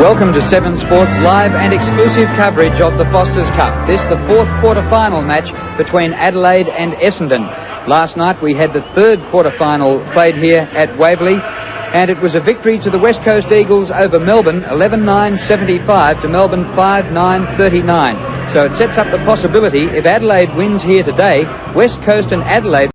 Welcome to 7 Sports live and exclusive coverage of the Foster's Cup. This the fourth quarter-final match between Adelaide and Essendon. Last night we had the third quarter-final played here at Waverley, and it was a victory to the West Coast Eagles over Melbourne, 11-9-75 to Melbourne 5-9-39. So it sets up the possibility, if Adelaide wins here today, West Coast and Adelaide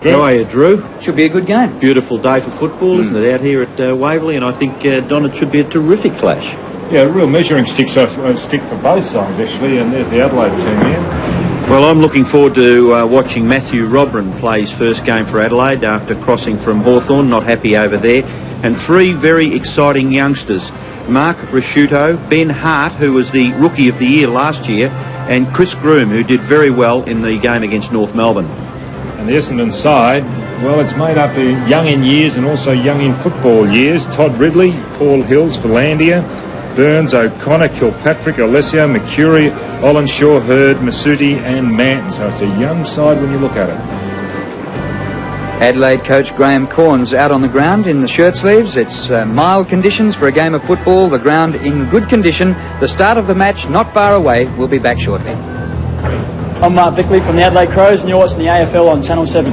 How are you, Drew? should be a good game. Beautiful day for football, isn't it, out here at Waverley? And I think, Don, it should be a terrific clash. Yeah, a real measuring stick for both sides, actually, and there's the Adelaide team here. Well, I'm looking forward to watching Matthew Robran play his first game for Adelaide after crossing from Hawthorn, not happy over there. And three very exciting youngsters, Mark Rasciuto, Ben Hart, who was the Rookie of the Year last year, and Chris Groom, who did very well in the game against North Melbourne. And the Essendon side, well, it's made up of young in years and also young in football years. Todd Ridley, Paul Hills, Philandia, Burns, O'Connor, Kilpatrick, Alessio, McCurry, Olenshaw, Hurd, Masuti and Manton. So it's a young side when you look at it. Adelaide coach Graham Corns out on the ground in the shirt sleeves. It's mild conditions for a game of football. The ground in good condition. The start of the match not far away. We'll be back shortly. I'm Mark Bickley from the Adelaide Crows, and you're watching the AFL on Channel 7.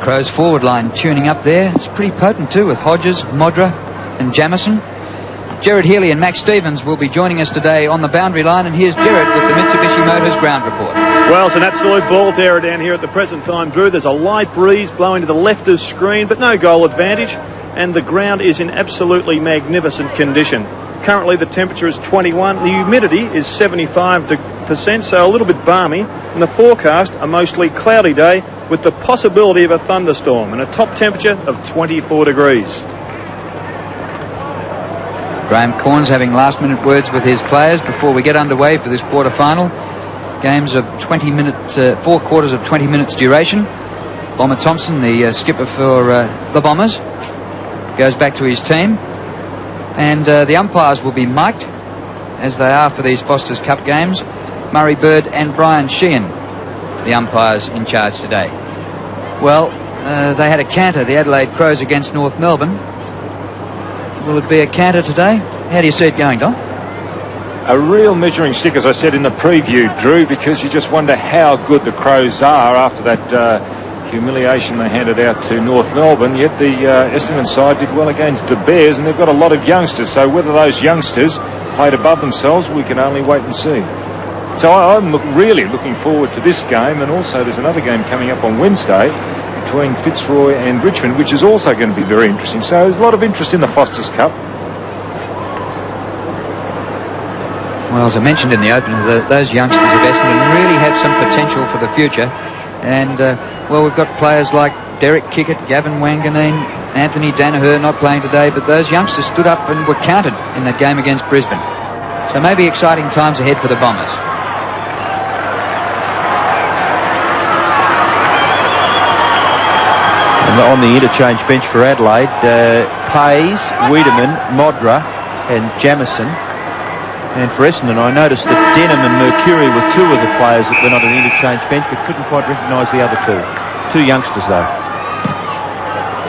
Crows forward line tuning up there. It's pretty potent too, with Hodges, Modra and Jamison. Gerard Healy and Max Stevens will be joining us today on the boundary line, and here's Gerard with the Mitsubishi Motors ground report. Well, it's an absolute ball terror down here at the present time, Drew. There's a light breeze blowing to the left of screen, but no goal advantage, and the ground is in absolutely magnificent condition. Currently the temperature is 21, the humidity is 75%, so a little bit balmy, and the forecast a mostly cloudy day with the possibility of a thunderstorm and a top temperature of 24 degrees. Graham Corns having last-minute words with his players before we get underway for this quarter-final. Games of 20 minutes, 4 quarters of 20 minutes duration. Bomber Thompson, the skipper for the Bombers, goes back to his team. And the umpires will be mic'd, as they are for these Foster's Cup games. Murray Bird and Brian Sheehan, the umpires in charge today. Well, they had a canter, the Adelaide Crows against North Melbourne. Will it be a canter today? How do you see it going, Don? A real measuring stick, as I said in the preview, Drew, because you just wonder how good the Crows are after that humiliation they handed out to North Melbourne. Yet the Essendon side did well against the Bears, and they've got a lot of youngsters. So whether those youngsters played above themselves, we can only wait and see. So I'm really looking forward to this game, and also there's another game coming up on Wednesday between Fitzroy and Richmond, which is also going to be very interesting. So there's a lot of interest in the Foster's Cup. Well, as I mentioned in the opener, those youngsters of Essendon really have some potential for the future. And, well, we've got players like Derek Kickett, Gavin Wanganeen, Anthony Danaher not playing today, but those youngsters stood up and were counted in that game against Brisbane. So maybe exciting times ahead for the Bombers. On the interchange bench for Adelaide, Pays, Wiedemann, Modra and Jamison. And for Essendon, I noticed that Denham and Mercury were two of the players that went on an interchange bench, but couldn't quite recognise the other two. Two youngsters, though.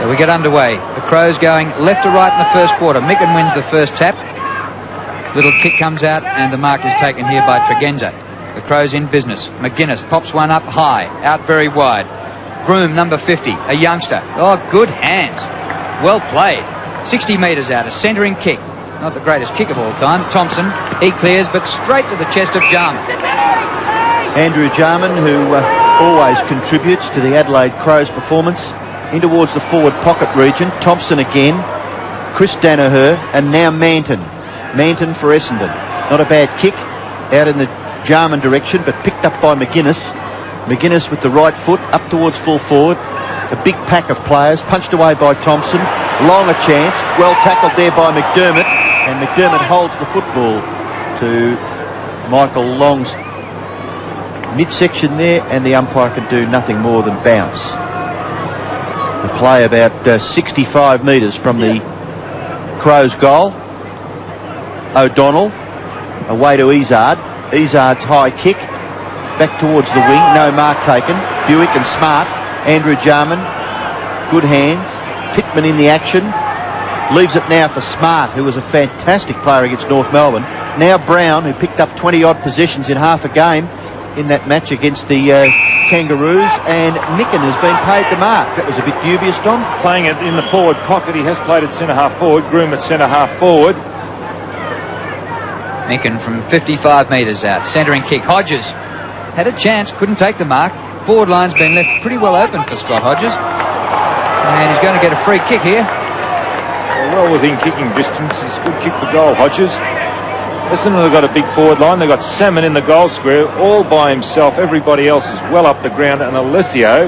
We get underway. The Crows going left to right in the first quarter. Micken wins the first tap. Little kick comes out, and the mark is taken here by Tregenza. The Crows in business. McGuinness pops one up high, out very wide. Groom, number 50, a youngster. Oh, good hands. Well played. 60 metres out, a centering kick. Not the greatest kick of all time. Thompson, he clears, but straight to the chest of Jarman. Andrew Jarman, who always contributes to the Adelaide Crows performance, in towards the forward pocket region. Thompson again, Chris Danaher, and now Manton. Manton for Essendon. Not a bad kick out in the Jarman direction, but picked up by McGuinness. McGuinness with the right foot up towards full forward. A big pack of players, punched away by Thompson. Long a chance, well tackled there by McDermott, and McDermott holds the football to Michael Long's midsection there, and the umpire can do nothing more than bounce. The play about 65 metres from the Crows' goal. O'Donnell away to Izzard. Izzard's high kick back towards the wing, no mark taken. Buick and Smart. Andrew Jarman, good hands. Pittman in the action, leaves it now for Smart, who was a fantastic player against North Melbourne. Now Brown, who picked up 20 odd possessions in half a game in that match against the Kangaroos, and Micken has been paid to mark. That was a bit dubious, Tom. Playing it in the forward pocket. He has played at centre half forward. Groom at centre half forward. Micken from 55 metres out, centering kick. Hodges had a chance, couldn't take the mark. Forward line's been left pretty well open for Scott Hodges, and he's going to get a free kick here. Well within kicking distance. It's a good kick for goal, Hodges. Essendon have got a big forward line. They've got Salmon in the goal square all by himself. Everybody else is well up the ground, and Alessio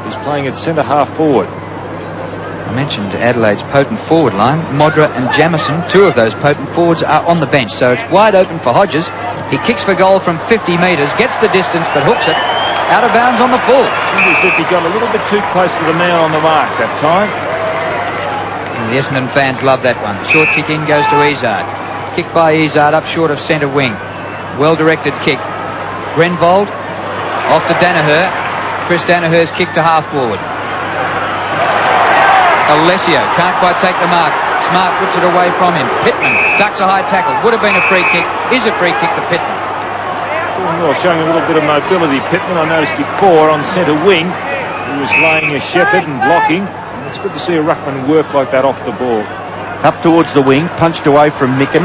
is playing at centre half forward. I mentioned Adelaide's potent forward line. Modra and Jamison, two of those potent forwards, are on the bench, so it's wide open for Hodges. He kicks for goal from 50 metres, gets the distance, but hooks it out of bounds on the full. Seems as if he got a little bit too close to the man on the mark that time. And the Essendon fans love that one. Short kick in goes to Izzard. Kick by Izzard up short of centre wing. Well-directed kick. Grenvold off to Danaher. Chris Danaher's kick to half forward. Alessio can't quite take the mark. Smart puts it away from him. Pittman ducks a high tackle. Would have been a free kick. Is a free kick to Pittman. Well, showing a little bit of mobility, Pittman. I noticed before on centre wing he was laying a shepherd and blocking. And it's good to see a ruckman work like that off the ball. Up towards the wing, punched away from Micken.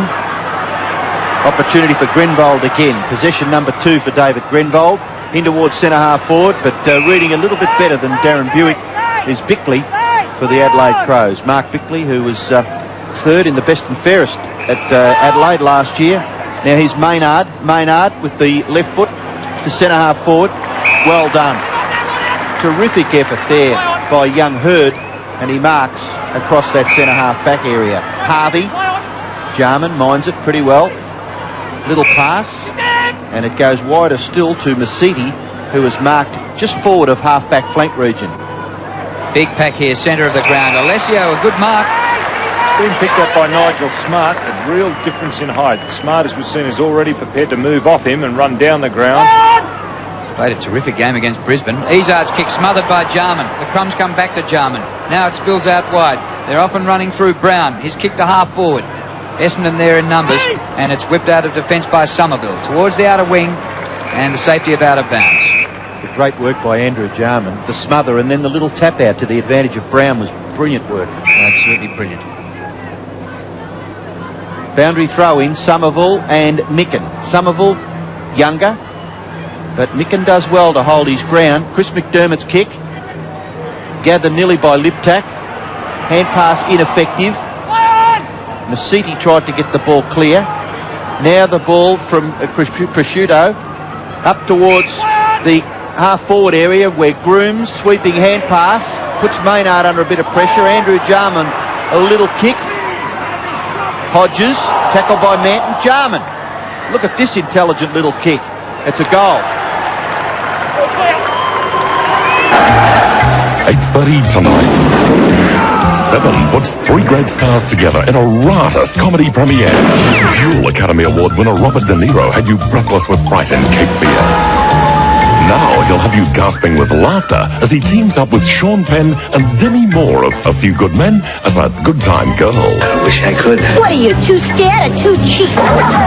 Opportunity for Grenvold again. Possession number 2 for David Grenvold. In towards centre half forward, but reading a little bit better than Darren Buick is Bickley for the Adelaide Crows. Mark Bickley, who was third in the best and fairest at Adelaide last year. Now here's Maynard. Maynard with the left foot to centre half forward. Well done. Terrific effort there by young Hurd, and he marks across that centre half back area. Harvey, Jarman minds it pretty well. Little pass, and it goes wider still to Masiti, who is marked just forward of half back flank region. Big pack here, centre of the ground. Alessio, a good mark. Being picked up by Nigel Smart. A real difference in height. Smart, as we've seen, is already prepared to move off him and run down the ground. Played a terrific game against Brisbane. Izzard's kick smothered by Jarman. The crumbs come back to Jarman. Now it spills out wide. They're off and running through Brown. His kick to half forward. Essendon there in numbers, and it's whipped out of defence by Somerville towards the outer wing, and the safety of out of bounds. Great work by Andrew Jarman. The smother and then the little tap out to the advantage of Brown was brilliant work. Absolutely brilliant. Boundary throw in, Somerville and Micken. Somerville younger, but Micken does well to hold his ground. Chris McDermott's kick gathered nearly by Liptak. Hand pass ineffective. Masiti tried to get the ball clear. Now the ball from Prosciutto up towards the half-forward area where Groom's sweeping hand pass puts Maynard under a bit of pressure. Andrew Jarman, a little kick. Hodges, tackled by Manton. Jarman, look at this intelligent little kick. It's a goal. 8:30 tonight. 7 puts 3 great stars together in a riotous comedy premiere. Dual Academy Award winner Robert De Niro had you breathless with fright and Cape Fear. Now he'll have you gasping with laughter as he teams up with Sean Penn and Demi Moore of A Few Good Men as that good time girl. I wish I could. What are you, too scared or too cheap?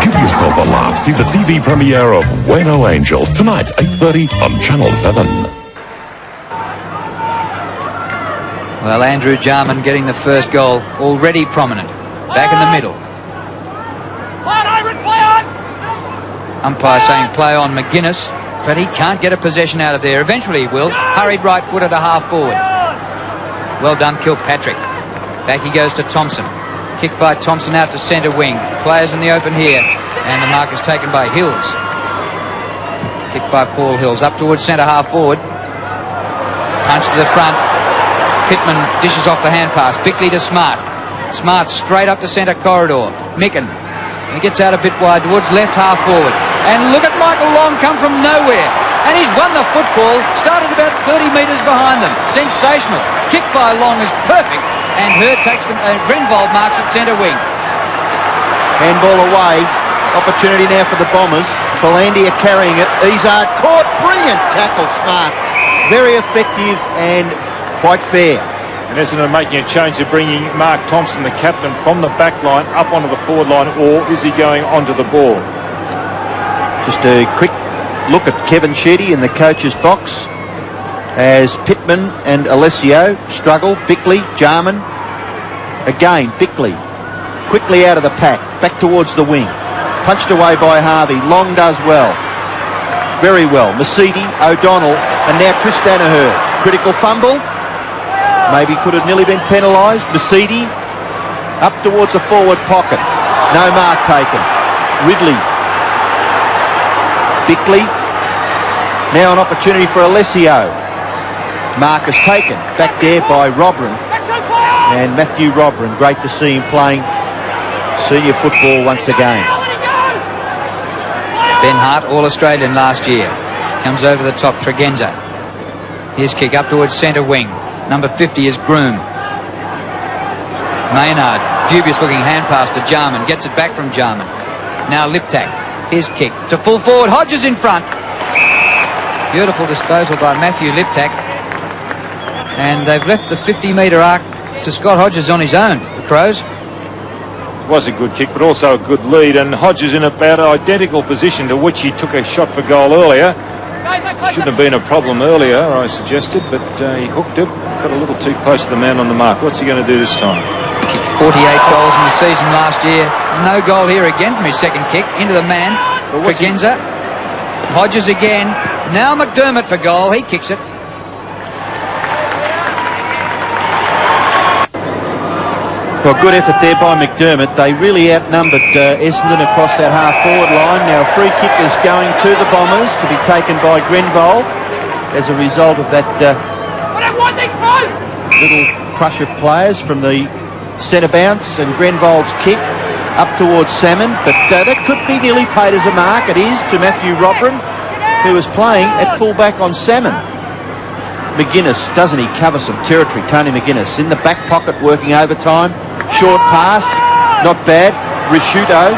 Give yourself a laugh. See the TV premiere of When No Angels tonight, 8:30 on Channel 7. Well, Andrew Jarman getting the first goal, already prominent. Back in the middle. Umpire saying play on McGuinness, but he can't get a possession out of there. Eventually he will. Hurried right foot at a half forward. Well done, Kilpatrick. Back he goes to Thompson. Kick by Thompson out to centre wing. Players in the open here, and the mark is taken by Hills. Kick by Paul Hills up towards centre half forward. Punch to the front. Pittman dishes off the hand pass. Bickley to Smart. Smart straight up the centre corridor. Micken. He gets out a bit wide towards left half forward. And look at Michael Long come from nowhere. And he's won the football. Started about 30 metres behind them. Sensational. Kick by Long is perfect. And Hurd takes them. Grenvold marks at centre wing. Handball away. Opportunity now for the Bombers. Philandia carrying it. Izard caught. Brilliant tackle, Smart. Very effective and quite fair. And Essendon making a change to bringing Mark Thompson, the captain, from the back line up onto the forward line, or is he going onto the ball? Just a quick look at Kevin Sheedy in the coach's box as Pittman and Alessio struggle. Bickley, Jarman. Again, Bickley quickly out of the pack, back towards the wing. Punched away by Harvey. Long does well. Very well. Masidi, O'Donnell, and now Chris Danaher. Critical fumble. Maybe could have nearly been penalised. Masidi up towards the forward pocket. No mark taken. Ridley. Bickley. Now an opportunity for Alessio. Mark is taken. Back there by Robran. And Matthew Robran. Great to see him playing senior football once again. Ben Hart, All-Australian last year. Comes over the top. Tregenza. His kick up towards centre wing. Number 50 is Groom. Maynard, dubious looking hand pass to Jarman, gets it back from Jarman. Now Liptak, his kick to full forward, Hodges in front. Beautiful disposal by Matthew Liptak. And they've left the 50-metre arc to Scott Hodges on his own, the Crows. It was a good kick, but also a good lead, and Hodges in about an identical position to which he took a shot for goal earlier. Shouldn't have been a problem earlier, I suggested, but he hooked it. Got a little too close to the man on the mark. What's he going to do this time? Kicked 48 goals in the season last year. No goal here again from his second kick. Into the man. Tregenza. Hodges again. Now McDermott for goal. He kicks it. Well, good effort there by McDermott. They really outnumbered Essendon across that half-forward line. Now a free kick is going to the Bombers to be taken by Grenvold as a result of that little crush of players from the centre bounce and Grenvold's kick up towards Salmon. But that could be nearly paid as a mark. It is to Matthew Robran, who is playing at full-back on Salmon. McGuinness, doesn't he cover some territory? Tony McGuinness in the back pocket working overtime. Short pass, not bad. Risciuto.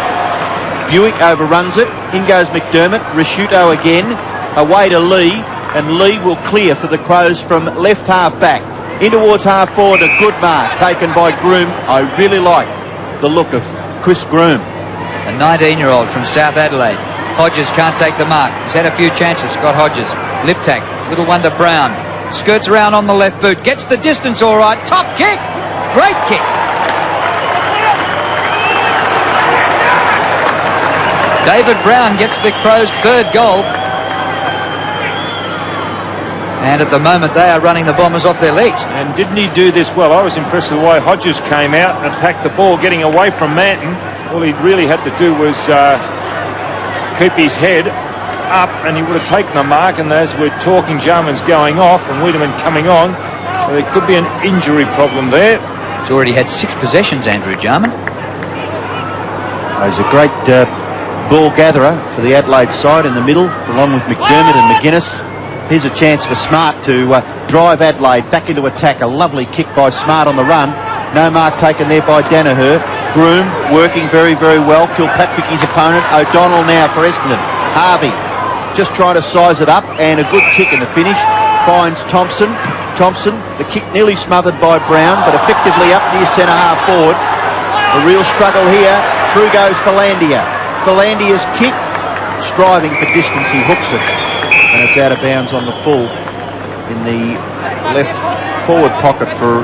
Buick overruns it. In goes McDermott. Risciuto again. Away to Lee. And Lee will clear for the Crows from left half back. In towards half forward. A good mark taken by Groom. I really like the look of Chris Groom. A 19-year-old from South Adelaide. Hodges can't take the mark. He's had a few chances, Scott Hodges. Liptak, little wonder Brown. Skirts around on the left boot. Gets the distance all right. Top kick. Great kick. David Brown gets the Crows' third goal. And at the moment they are running the Bombers off their legs. And didn't he do this well? I was impressed with the way Hodges came out and attacked the ball, getting away from Manton. All he really had to do was keep his head up and he would have taken the mark. And as we're talking, Jarman's going off and Wiedemann coming on. So there could be an injury problem there. He's already had 6 possessions, Andrew Jarman. He's a great ball gatherer for the Adelaide side in the middle, along with McDermott and McGuinness. Here's a chance for Smart to drive Adelaide back into attack. A lovely kick by Smart on the run. No mark taken there by Danaher. Groom working very, very well. Kilpatrick his opponent. O'Donnell now for Essendon. Harvey just trying to size it up, and a good kick in the finish. Finds Thompson. Thompson, the kick nearly smothered by Brown, but effectively up near centre half forward. A real struggle here. Through goes Philandia. Philandia's kick, striving for distance, he hooks it, and it's out of bounds on the full in the left forward pocket for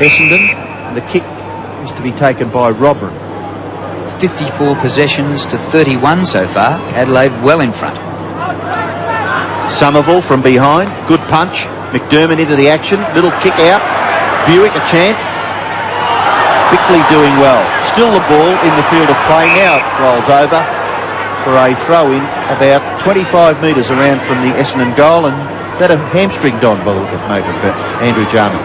Essendon. And the kick is to be taken by Robin. 54 possessions to 31 so far. Adelaide well in front. Somerville from behind, good punch. McDermott into the action, little kick out. Buick a chance. Bickley doing well. Still the ball in the field of play. Now it rolls over for a throw in about 25 metres around from the Essendon goal, and that a hamstring Don by the look of maybe for Andrew Jarman.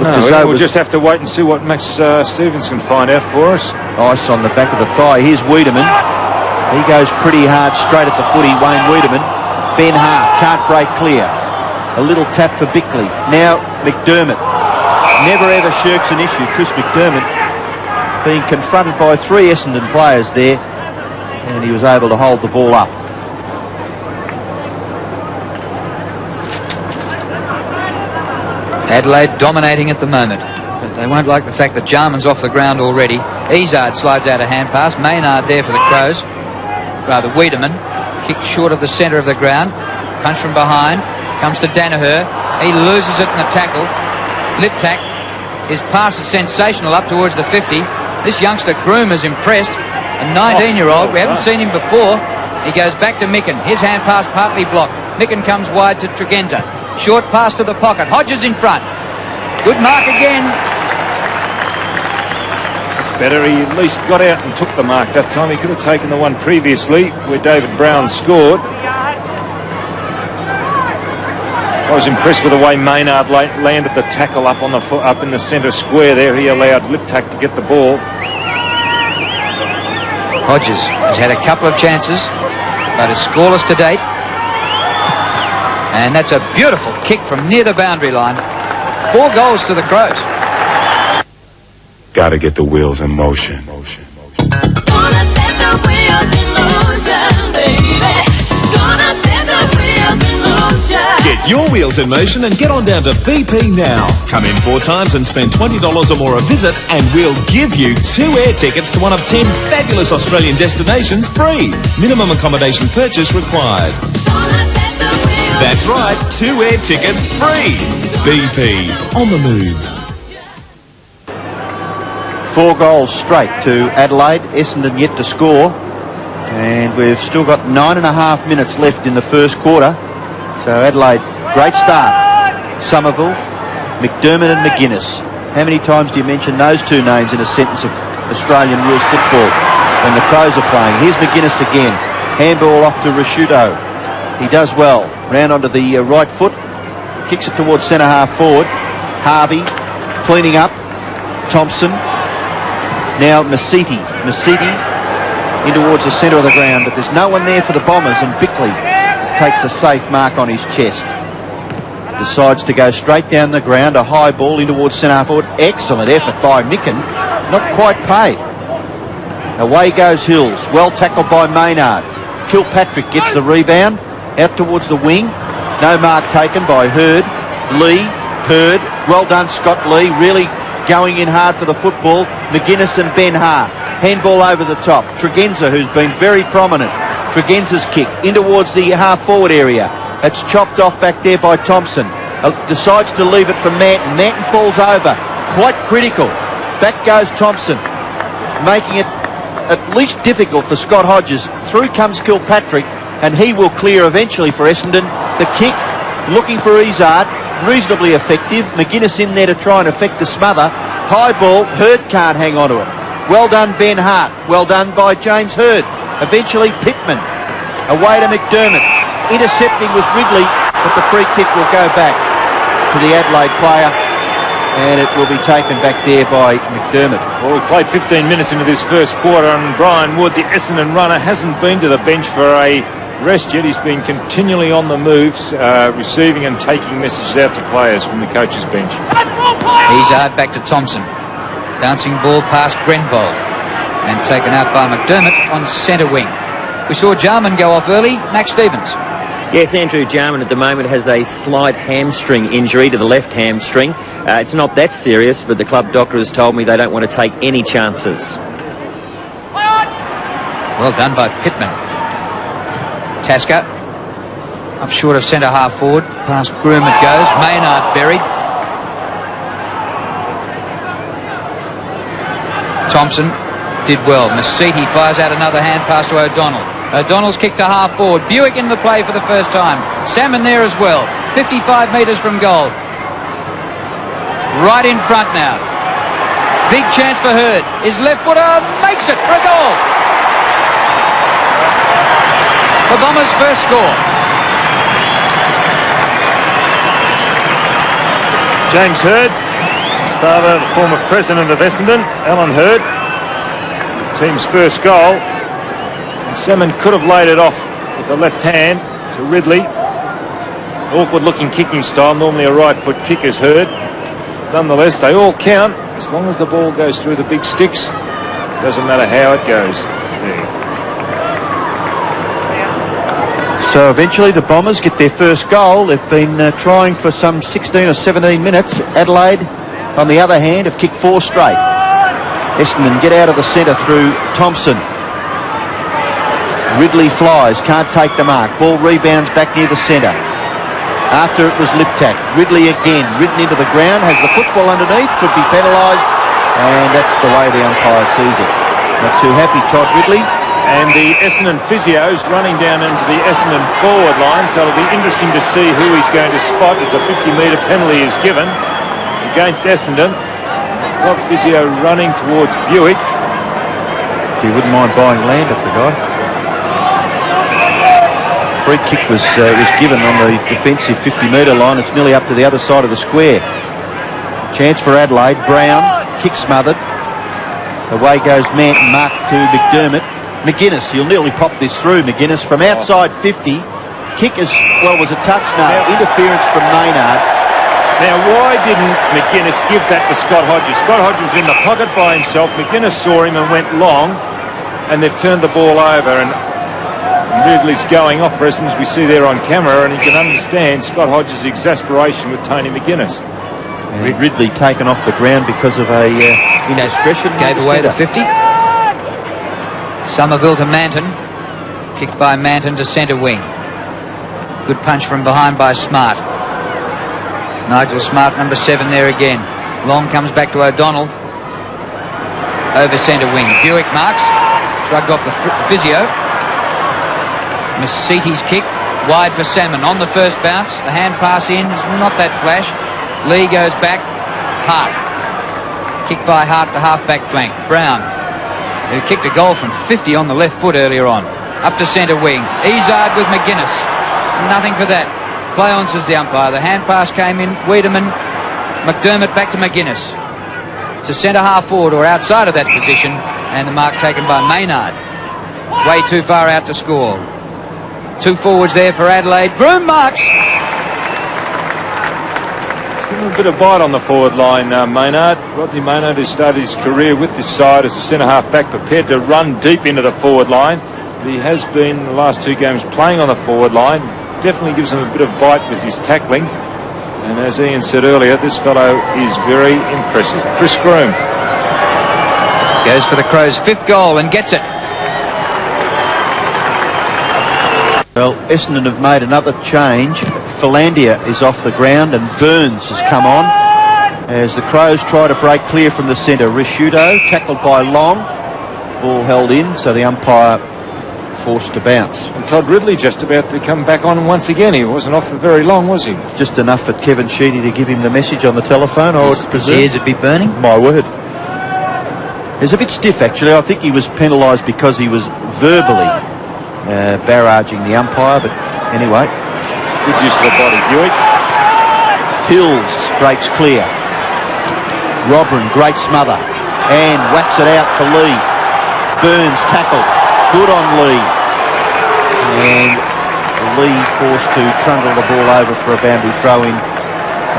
No, we'll just have to wait and see what Max Stevens can find out for us. Ice on the back of the thigh. Here's Wiedemann. He goes pretty hard straight at the footy, Wayne Wiedemann. Ben Hart can't break clear. A little tap for Bickley. Now McDermott. Never ever shirks an issue. Chris McDermott being confronted by 3 Essendon players there, and he was able to hold the ball up. Adelaide dominating at the moment, but they won't like the fact that Jarman's off the ground already. Izard slides out a hand pass. Maynard there for the Crows. Rather, Wiedemann. Kick short of the centre of the ground. Punch from behind. Comes to Danaher. He loses it in the tackle. Liptak. His pass is sensational up towards the 50. This youngster Groom is impressed. A 19-year-old. We haven't seen him before. He goes back to Micken. His hand pass partly blocked. Micken comes wide to Tregenza. Short pass to the pocket. Hodges in front. Good mark again. It's better. He at least got out and took the mark that time. He could have taken the one previously where David Brown scored. I was impressed with the way Maynard landed the tackle up on the up in the centre square there. He allowed Liptak to get the ball. Hodges has had a couple of chances, but is scoreless to date. And that's a beautiful kick from near the boundary line. 4 goals to the Crows. Gotta get the wheels in motion. Gonna set the wheels in motion, baby. Gonna set the wheels in motion. Get your wheels in motion and get on down to BP now. Come in 4 times and spend $20 or more a visit, and we'll give you 2 air tickets to one of 10 fabulous Australian destinations free. Minimum accommodation purchase required. That's right, 2 air tickets free. BP, on the move. 4 goals straight to Adelaide. Essendon yet to score, and we've still got 9.5 minutes left in the first quarter. So Adelaide, great start. Somerville, McDermott and McGuinness. How many times do you mention those 2 names in a sentence of Australian rules football when the Crows are playing? Here's McGuinness again. Handball off to Rashuto. He does well. Round onto the right foot. Kicks it towards centre half forward. Harvey cleaning up. Thompson. Now Masiti. Masiti in towards the centre of the ground, but there's no one there for the Bombers, and Bickley takes a safe mark on his chest. Decides to go straight down the ground. A high ball in towards centre half forward. Excellent effort by Micken. Not quite paid. Away goes Hills. Well tackled by Maynard. Kilpatrick gets the rebound. Out towards the wing. No mark taken by Hurd. Lee. Hurd. Well done, Scott Lee. Really going in hard for the football. McGuinness and Ben Hart. Handball over the top. Tregenza, who's been very prominent. Tregenza's kick in towards the half-forward area. It's chopped off back there by Thompson. Decides to leave it for Manton. Manton falls over. Quite critical. Back goes Thompson, making it at least difficult for Scott Hodges. Through comes Kilpatrick, and he will clear eventually for Essendon. The kick, looking for Izard, reasonably effective. McGuinness in there to try and effect the smother. High ball, Hurd can't hang on to it. Well done, Ben Hart. Well done by James Hurd. Eventually Pittman. Away to McDermott. Intercepting was Ridley, but the free kick will go back to the Adelaide player, and it will be taken back there by McDermott. Well, we played 15 minutes into this first quarter, and Brian Wood, the Essendon runner, hasn't been to the bench for a rest yet. He's been continually on the moves, receiving and taking messages out to players from the coach's bench. Izard back to Thompson. Bouncing ball past Grenvold and taken out by McDermott on centre wing. We saw Jarman go off early. Max Stevens. Yes, Andrew Jarman at the moment has a slight hamstring injury to the left hamstring. It's not that serious, but the club doctor has told me they don't want to take any chances. Well done by Pittman. Tasker. Up short of centre half forward. Past Groom it goes. Maynard buried. Thompson did well. Masiti fires out another hand pass to O'Donnell. O'Donnell's kick to half forward. Buick in the play for the first time. Salmon there as well. 55 metres from goal. Right in front now. Big chance for Hurd. His left footer makes it for a goal. The Bombers' first score. James Hurd, his father, the former president of Essendon, Alan Hurd, his team's first goal. And Salmon could have laid it off with the left hand to Ridley. Awkward looking kicking style, normally a right foot kick is Hurd. Nonetheless, they all count as long as the ball goes through the big sticks. Doesn't matter how it goes. There. So eventually the Bombers get their first goal. They've been trying for some 16 or 17 minutes. Adelaide, on the other hand, have kicked 4 straight. Essendon get out of the centre through Thompson. Ridley flies, can't take the mark. Ball rebounds back near the centre. After it was Liptak. Ridley again, ridden into the ground, has the football underneath, could be penalised, and that's the way the umpire sees it. Not too happy, Todd Ridley. And the Essendon physio's running down into the Essendon forward line, so it'll be interesting to see who he's going to spot as a 50-metre penalty is given against Essendon. Club physio running towards Buick. So you wouldn't mind buying land off the guy. Free kick was given on the defensive 50-metre line. It's nearly up to the other side of the square. Chance for Adelaide. Brown, kick smothered. Away goes Manton, mark to McDermott. McGuinness, he'll nearly pop this through. McGuinness from outside 50. Kick was a touch. No, interference from Maynard. Now, why didn't McGuinness give that to Scott Hodges? Scott Hodges was in the pocket by himself. McGuinness saw him and went long, and they've turned the ball over. And Ridley's going off for Essendon, as we see there on camera, and you can understand Scott Hodges' exasperation with Tony McGuinness. Ridley taken off the ground because of a indiscretion. Gave away the 50. Somerville to Manton. Kicked by Manton to centre wing. Good punch from behind by Smart. Nigel Smart, number 7 there again. Long comes back to O'Donnell. Over centre wing. Buick marks. Shrugged off the physio. Masiti's kick. Wide for Salmon. On the first bounce. The hand pass in. Not that flash. Lee goes back. Hart. Kick by Hart to half-back flank. Brown, who kicked a goal from 50 on the left foot earlier on. Up to centre wing. Izard with McGuinness. Nothing for that. Play on, says the umpire. The hand pass came in. Wiedemann. McDermott back to McGuinness. To centre half forward or outside of that position. And the mark taken by Maynard. Way too far out to score. 2 forwards there for Adelaide. Broom marks. A bit of bite on the forward line, Maynard. Rodney Maynard, who started his career with this side as a centre-half back, prepared to run deep into the forward line. But he has been, in the last 2 games, playing on the forward line. Definitely gives him a bit of bite with his tackling. And as Ian said earlier, this fellow is very impressive. Chris Groom goes for the Crows' 5th goal and gets it. Well, Essendon have made another change. Philandia is off the ground and Burns has come on as the Crows try to break clear from the centre. Risciuto tackled by Long. Ball held in, so the umpire forced to bounce. And Todd Ridley just about to come back on once again. He wasn't off for very long, was he? Just enough for Kevin Sheedy to give him the message on the telephone, I would presume. His ears would be burning? My word. He's a bit stiff, actually. I think he was penalised because he was verbally barraging the umpire, but anyway. Good use of the body, Buick. Hills breaks clear. Robrin, great smother. And whacks it out for Lee. Burns tackled. Good on Lee. And Lee forced to trundle the ball over for a boundary throw-in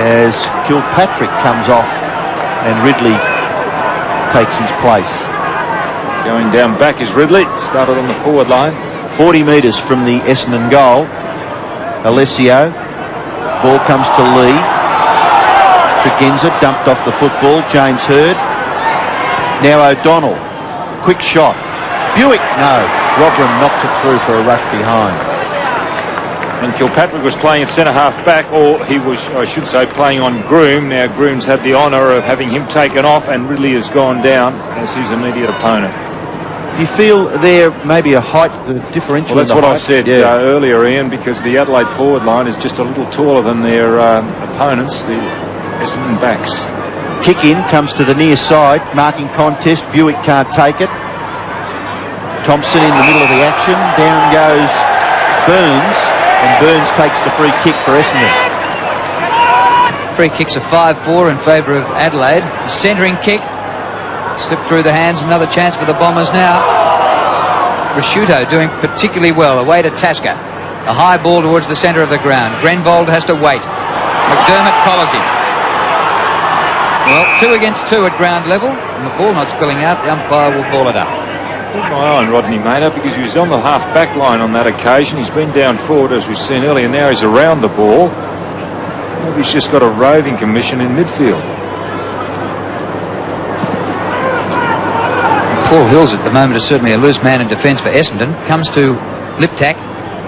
as Kilpatrick comes off and Ridley takes his place. Going down back is Ridley. Started on the forward line. 40 metres from the Essendon goal. Alessio. Ball comes to Lee. Tregenza dumped off the football. James Hurd. Now O'Donnell. Quick shot. Buick. No. Robran knocks it through for a rush behind. And Kilpatrick was playing at centre-half back, or he was, I should say, playing on Groom. Now Groom's had the honour of having him taken off, and Ridley has gone down as his immediate opponent. You feel there maybe a height differential? Well, that's what I said yeah. earlier, Ian, because the Adelaide forward line is just a little taller than their opponents, the Essendon backs. Kick in, comes to the near side, marking contest. Buick can't take it. Thompson in the middle of the action. Down goes Burns, and Burns takes the free kick for Essendon. Free kicks are 5-4 in favour of Adelaide. A centering kick. Slipped through the hands. Another chance for the Bombers now. Rasciuto doing particularly well. Away to Tasker. A high ball towards the centre of the ground. Grenvold has to wait. McDermott collars him. Well, 2 against 2 at ground level. And the ball not spilling out. The umpire will ball it up. Keep my eye on Rodney Maynard, because he was on the half-back line on that occasion. He's been down forward, as we've seen earlier. Now he's around the ball. Maybe he's just got a roving commission in midfield. Paul Hills at the moment is certainly a loose man in defence for Essendon. Comes to Liptak.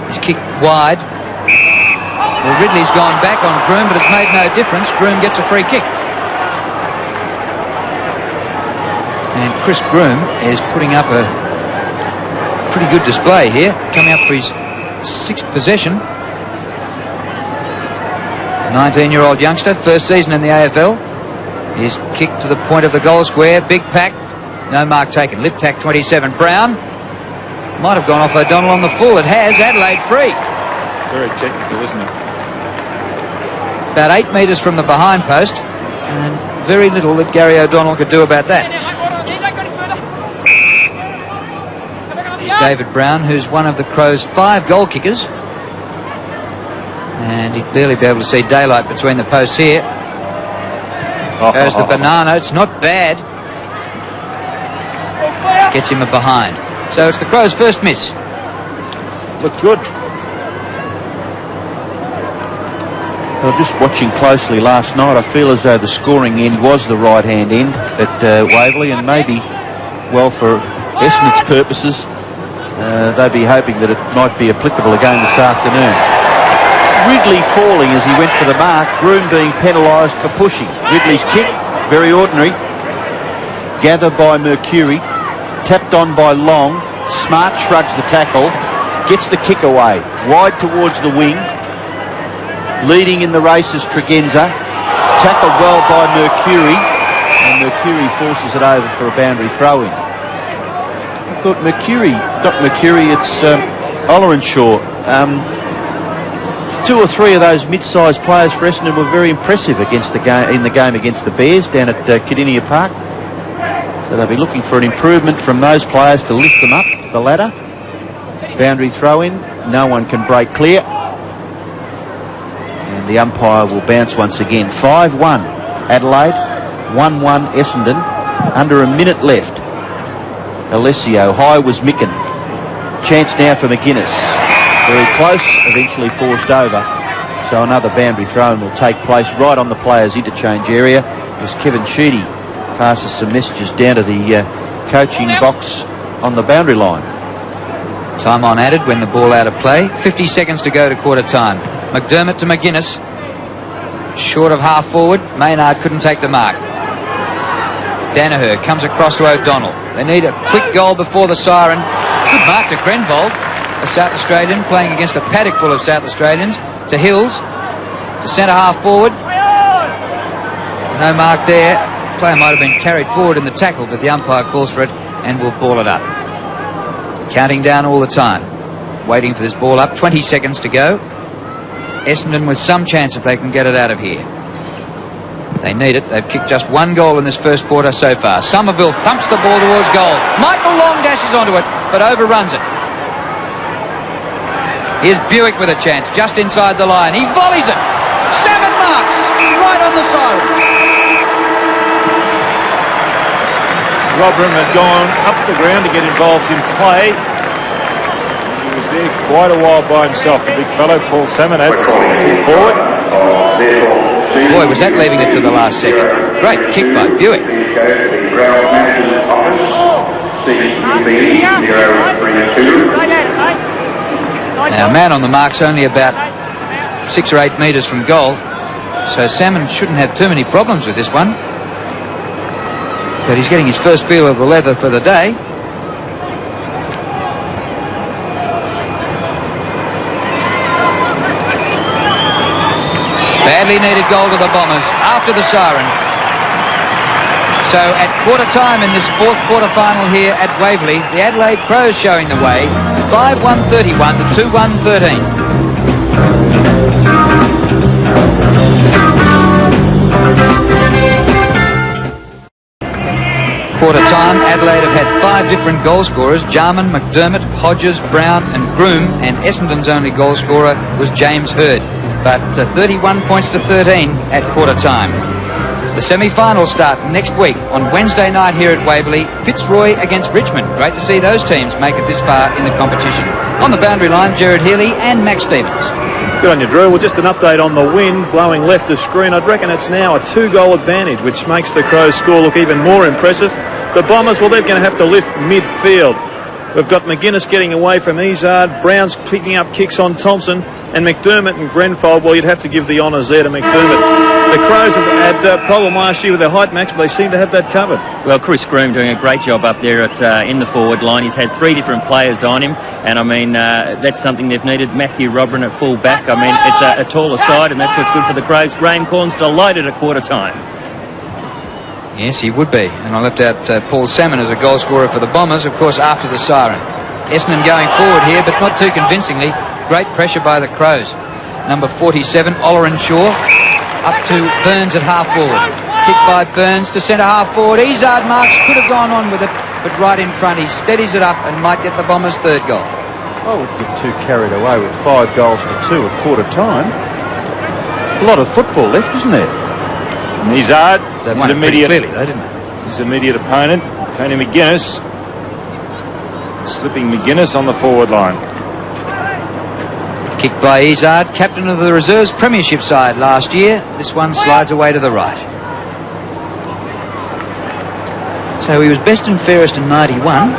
He's kicked wide. Well, Ridley's gone back on Groom, but it's made no difference. Groom gets a free kick. And Chris Groom is putting up a pretty good display here, coming up for his 6th possession. A 19-year-old youngster, first season in the AFL. He's kicked to the point of the goal square. Big pack. No mark taken. Liptak 27. Brown might have gone off O'Donnell on the full. It has. Adelaide free. Very technical, isn't it? About 8 metres from the behind post, and very little that Gary O'Donnell could do about that. Here's David Brown, who's one of the Crows' 5 goal kickers, and he'd barely be able to see daylight between the posts here. Goes the banana. It's not bad. Gets him a behind. So it's the Crows' first miss. Looked good. Well, just watching closely last night, I feel as though the scoring end was the right-hand end at Waverley, and maybe, well, for Essendon's purposes, they'd be hoping that it might be applicable again this afternoon. Ridley falling as he went for the mark. Groom being penalised for pushing. Ridley's kick, very ordinary. Gathered by Mercury. Tapped on by Long. Smart shrugs the tackle. Gets the kick away. Wide towards the wing. Leading in the race is Tregenza. Tackled well by Mercury. And Mercury forces it over for a boundary throw-in. I thought Mercury, not Mercury, it's Ollerenshaw. 2 or 3 of those mid-sized players for Essendon were very impressive against the game, in the game against the Bears down at Kidinia Park. So they'll be looking for an improvement from those players to lift them up the ladder. Boundary throw-in. No one can break clear. And the umpire will bounce once again. 5-1 Adelaide. 1-1 Essendon. Under a minute left. Alessio. High was Micken. Chance now for McGuinness. Very close. Eventually forced over. So another boundary throw-in will take place right on the players' interchange area as Kevin Sheedy passes some messages down to the coaching box on the boundary line. Time on added when the ball out of play. 50 seconds to go to quarter time. McDermott to McGuinness. Short of half forward. Maynard couldn't take the mark. Danaher comes across to O'Donnell. They need a quick goal before the siren. Good mark to Grenvold, a South Australian playing against a paddock full of South Australians. To Hills. To centre half forward. No mark there. Player might have been carried forward in the tackle, but the umpire calls for it and will ball it up. Counting down all the time. Waiting for this ball up. 20 seconds to go. Essendon with some chance if they can get it out of here. They need it. They've kicked just 1 goal in this first quarter so far. Somerville pumps the ball towards goal. Michael Long dashes onto it, but overruns it. Here's Buick with a chance, just inside the line. He volleys it. 7 marks, right on the siren. Robran had gone up the ground to get involved in play. He was He's there quite a while by himself, the big fellow. Paul Salmon adds forward. Boy, was that leaving it to the last second. Great kick by Buick. Now, man on the mark's only about 6 or 8 metres from goal, so Salmon shouldn't have too many problems with this one. But he's getting his first feel of the leather for the day. Badly needed goal to the Bombers after the siren. So at quarter time in this fourth quarter final here at Waverley, the Adelaide Crows showing the way, 5-1-31 to 2-1-13. Quarter time, Adelaide have had 5 different goal scorers: Jarman, McDermott, Hodges, Brown and Groom, and Essendon's only goal scorer was James Hurd. But 31 points to 13 at quarter time. The semi-finals start next week on Wednesday night here at Waverley. Fitzroy against Richmond. Great to see those teams make it this far in the competition. On the boundary line, Gerard Healy and Max Stevens. Good on you, Drew. Well, just an update on the wind blowing left of screen. I'd reckon it's now a 2-goal advantage, which makes the Crows' score look even more impressive. The Bombers, well, they're going to have to lift midfield. We've got McGuinness getting away from Izard, Brown's picking up kicks on Thompson, and McDermott and Grenfold, well, you'd have to give the honours there to McDermott. The Crows have had a problem last year with their height, Max, but they seem to have that covered. Well, Chris Groom doing a great job up there at in the forward line. He's had 3 different players on him, and I mean, that's something they've needed. Matthew Robran at full back. I mean, it's a taller side, and that's what's good for the Crows. Graham Corn's delighted at quarter time. Yes, he would be. And I left out Paul Salmon as a goal scorer for the Bombers, of course, after the siren. Essendon going forward here, but not too convincingly. Great pressure by the Crows. Number 47, Olerin Shaw, up to Burns at half forward. Kick by Burns to centre half forward. Izard marks, could have gone on with it, but right in front he steadies it up and might get the Bombers' 3rd goal. I wouldn't get too carried away with 5 goals to 2 at quarter time. A lot of football left, isn't there? Izard, They won it pretty clearly though, didn't they? his immediate opponent, Tony McGuinness. Slipping McGuinness on the forward line. Kicked by Izard, captain of the reserves premiership side last year. This one slides away to the right. So he was best and fairest in 91.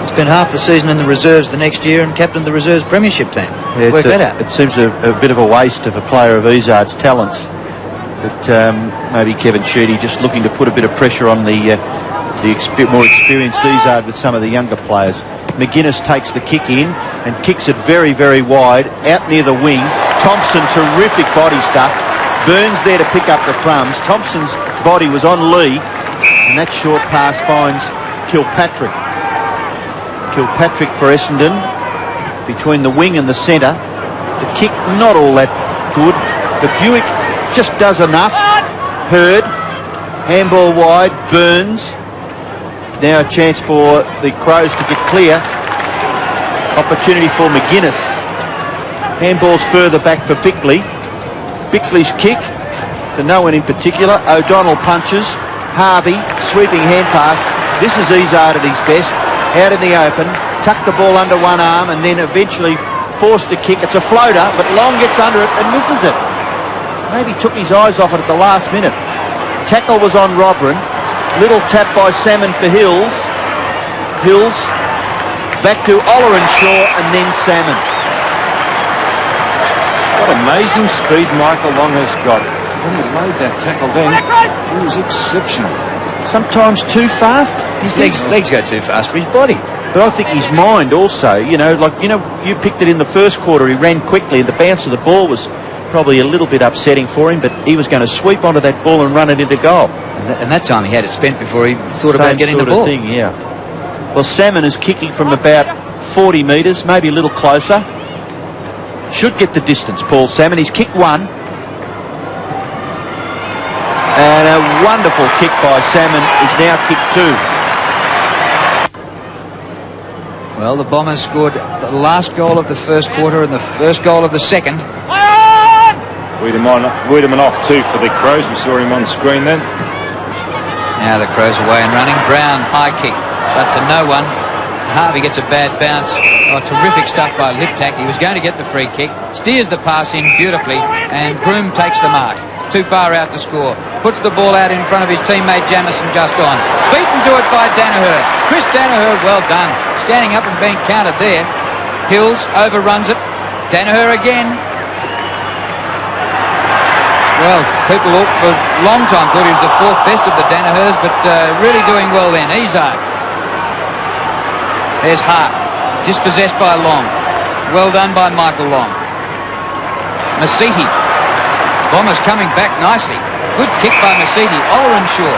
Spent half the season in the reserves the next year and captained the reserves premiership team. Yeah, Work that out. It seems a bit of a waste of a player of Izard's talents. But maybe Kevin Sheedy just looking to put a bit of pressure on the more experienced Izard with some of the younger players. McGuinness takes the kick in and kicks it very, very wide, out near the wing. Thompson, terrific body stuff. Burns there to pick up the crumbs. Thompson's body was on Lee, and that short pass finds Kilpatrick. Kilpatrick for Essendon, between the wing and the centre. The kick not all that good, but Buick just does enough. Hurd, handball wide, Burns. Now a chance for the Crows to get clear. Opportunity for McGuinness. Handball's further back for Bickley. Bickley's kick to no one in particular. O'Donnell punches. Harvey, sweeping hand pass. This is Izard at his best. Out in the open. Tucked the ball under one arm and then eventually forced to kick. It's a floater, but Long gets under it and misses it. Maybe took his eyes off it at the last minute. Tackle was on Robran. Little tap by Salmon for Hills. Hills back to Olerin Shaw and then Salmon. What amazing speed Michael Long has got. When he laid that tackle then, he was exceptional. Sometimes too fast. His legs go too fast for his body. But I think his mind also, you picked it in the first quarter. He ran quickly and the bounce of the ball was probably a little bit upsetting for him, but he was going to sweep onto that ball and run it into goal. And that time he had it spent before he thought about getting the ball. Thing, yeah. Well, Salmon is kicking from about 40 metres, maybe a little closer. Should get the distance, Paul Salmon. He's kicked one. And a wonderful kick by Salmon. He's now kicked 2. Well, the Bombers scored the last goal of the first quarter and the first goal of the second. Wiedemann off too for the Crows. We saw him on screen then. Now the Crows away and running. Brown, high kick, but to no one. Harvey gets a bad bounce. Oh, terrific stuff by Liptak. He was going to get the free kick, steers the pass in beautifully, and Groom takes the mark. Too far out to score. Puts the ball out in front of his teammate Jamison just on. Beaten to it by Danaher. Chris Danaher, well done. Standing up and being counted there. Hills overruns it. Danaher again. Well, people for a long time thought he was the fourth best of the Danahers, but really doing well then. Izard. There's Hart. Dispossessed by Long. Well done by Michael Long. Masihi. Bombers coming back nicely. Good kick by Masihi. Oleranshaw.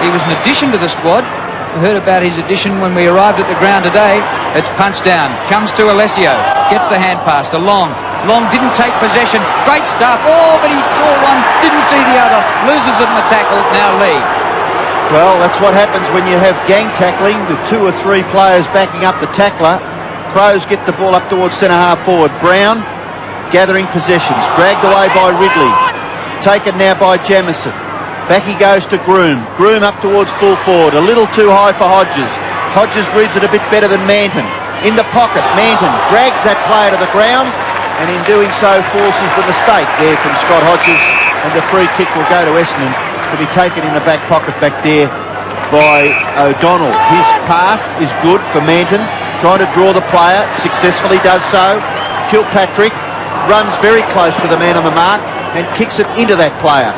He was an addition to the squad. We heard about his addition when we arrived at the ground today. It's punched down. Comes to Alessio. Gets the hand pass to Long. Long didn't take possession. Great stuff. Oh, but he saw one. Didn't see the other. Loses it in the tackle. Now Lee. Well, that's what happens when you have gang tackling with 2 or 3 players backing up the tackler. Crows get the ball up towards centre-half forward. Brown gathering possessions. Dragged away by Ridley. Taken now by Jamison. Back he goes to Groom. Groom up towards full forward. A little too high for Hodges. Hodges reads it a bit better than Manton. In the pocket, Manton drags that player to the ground, and in doing so forces the mistake there from Scott Hodges, and the free kick will go to Essendon to be taken in the back pocket back there by O'Donnell. His pass is good for Manton, trying to draw the player, successfully does so. Kilpatrick runs very close to the man on the mark and kicks it into that player.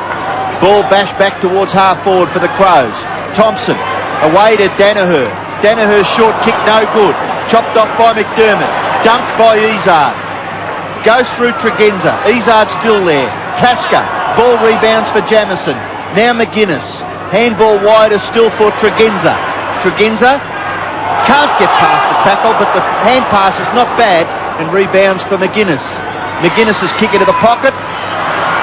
Ball bashed back towards half forward for the Crows. Thompson away to Danaher. Danaher's short kick no good. Chopped off by McDermott. Dumped by Izard. Goes through Tregenza. Izard still there. Tasker. Ball rebounds for Jamison. Now McGuinness. Handball wider still for Tregenza. Tregenza can't get past the tackle, but the hand pass is not bad and rebounds for McGuinness. McGuinness's kick into the pocket.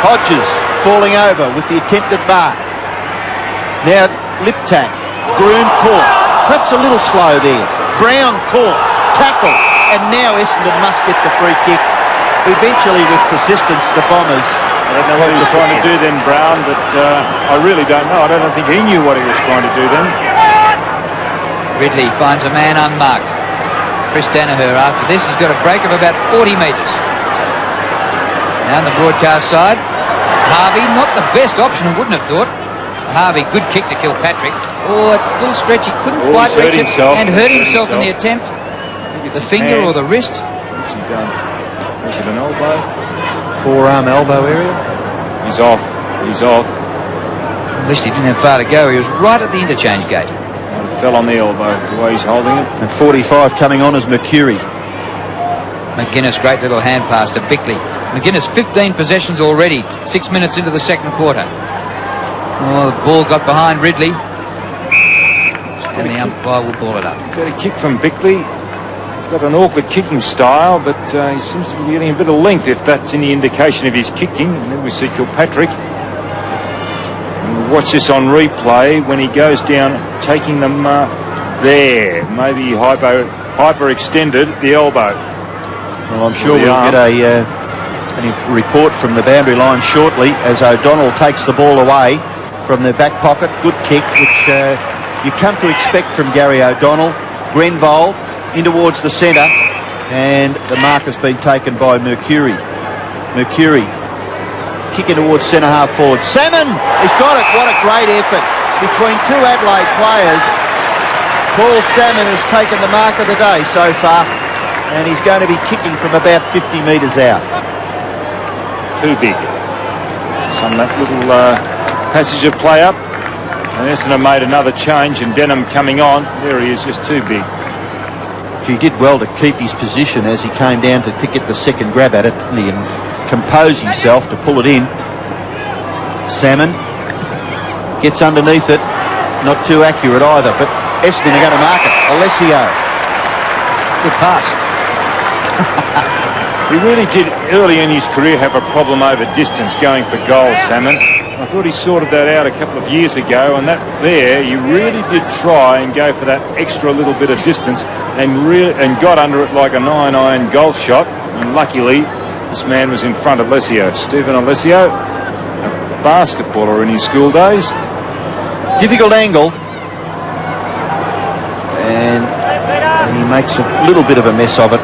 Hodges falling over with the attempted mark. Now Liptak. Groom caught. Perhaps a little slow there. Brown caught. Tackle. And now Essendon must get the free kick. Eventually with persistence the Bombers. I don't know what he was trying to do then, Brown, but I really don't know. I don't think he knew what he was trying to do then. Ridley finds a man unmarked. Chris Danaher after this has got a break of about 40 metres. Now on the broadcast side, Harvey, not the best option, I wouldn't have thought. Harvey, good kick to Kilpatrick. Oh, at full stretch, he couldn't quite reach it and hurt himself in the attempt. The finger or the wrist. What's he done? Is it an elbow? Forearm elbow area. He's off. He's off. At least he didn't have far to go. He was right at the interchange gate. Well, it fell on the elbow, the way he's holding it. And 45 coming on as Mercury. McGuinness, great little hand pass to Bickley. McGuinness, 15 possessions already, 6 minutes into the second quarter. Oh, the ball got behind Ridley. And the umpire will ball it up. Got a kick from Bickley. He's got an awkward kicking style, but he seems to be getting a bit of length, if that's any indication of his kicking. And then we see Kilpatrick. And we'll watch this on replay when he goes down, taking them there. Maybe hyper-extended the elbow. Well, I'm sure we'll get a report from the boundary line shortly as O'Donnell takes the ball away from the back pocket. Good kick, which you come to expect from Gary O'Donnell. Grenville in towards the centre, and the mark has been taken by Mercury. Mercury kicking towards centre half forward. Salmon! He's got it. What a great effort between 2 Adelaide players. Paul Salmon has taken the mark of the day so far, and he's going to be kicking from about 50 metres out. Too big. Just on that little passage of play up. And Essendon made another change, and Denham coming on. There he is, just too big. He did well to keep his position as he came down to get the second grab at it, didn't he, and compose himself to pull it in. Salmon gets underneath it. Not too accurate either, but Essendon are going to mark it. Alessio. Good pass. He really did early in his career have a problem over distance going for goals, Salmon. I thought he sorted that out a couple of years ago, and that there, you really did try and go for that extra little bit of distance and got under it like a 9-iron golf shot, and luckily this man was in front of Alessio. Stephen Alessio, a basketballer in his school days. Difficult angle, and he makes a little bit of a mess of it.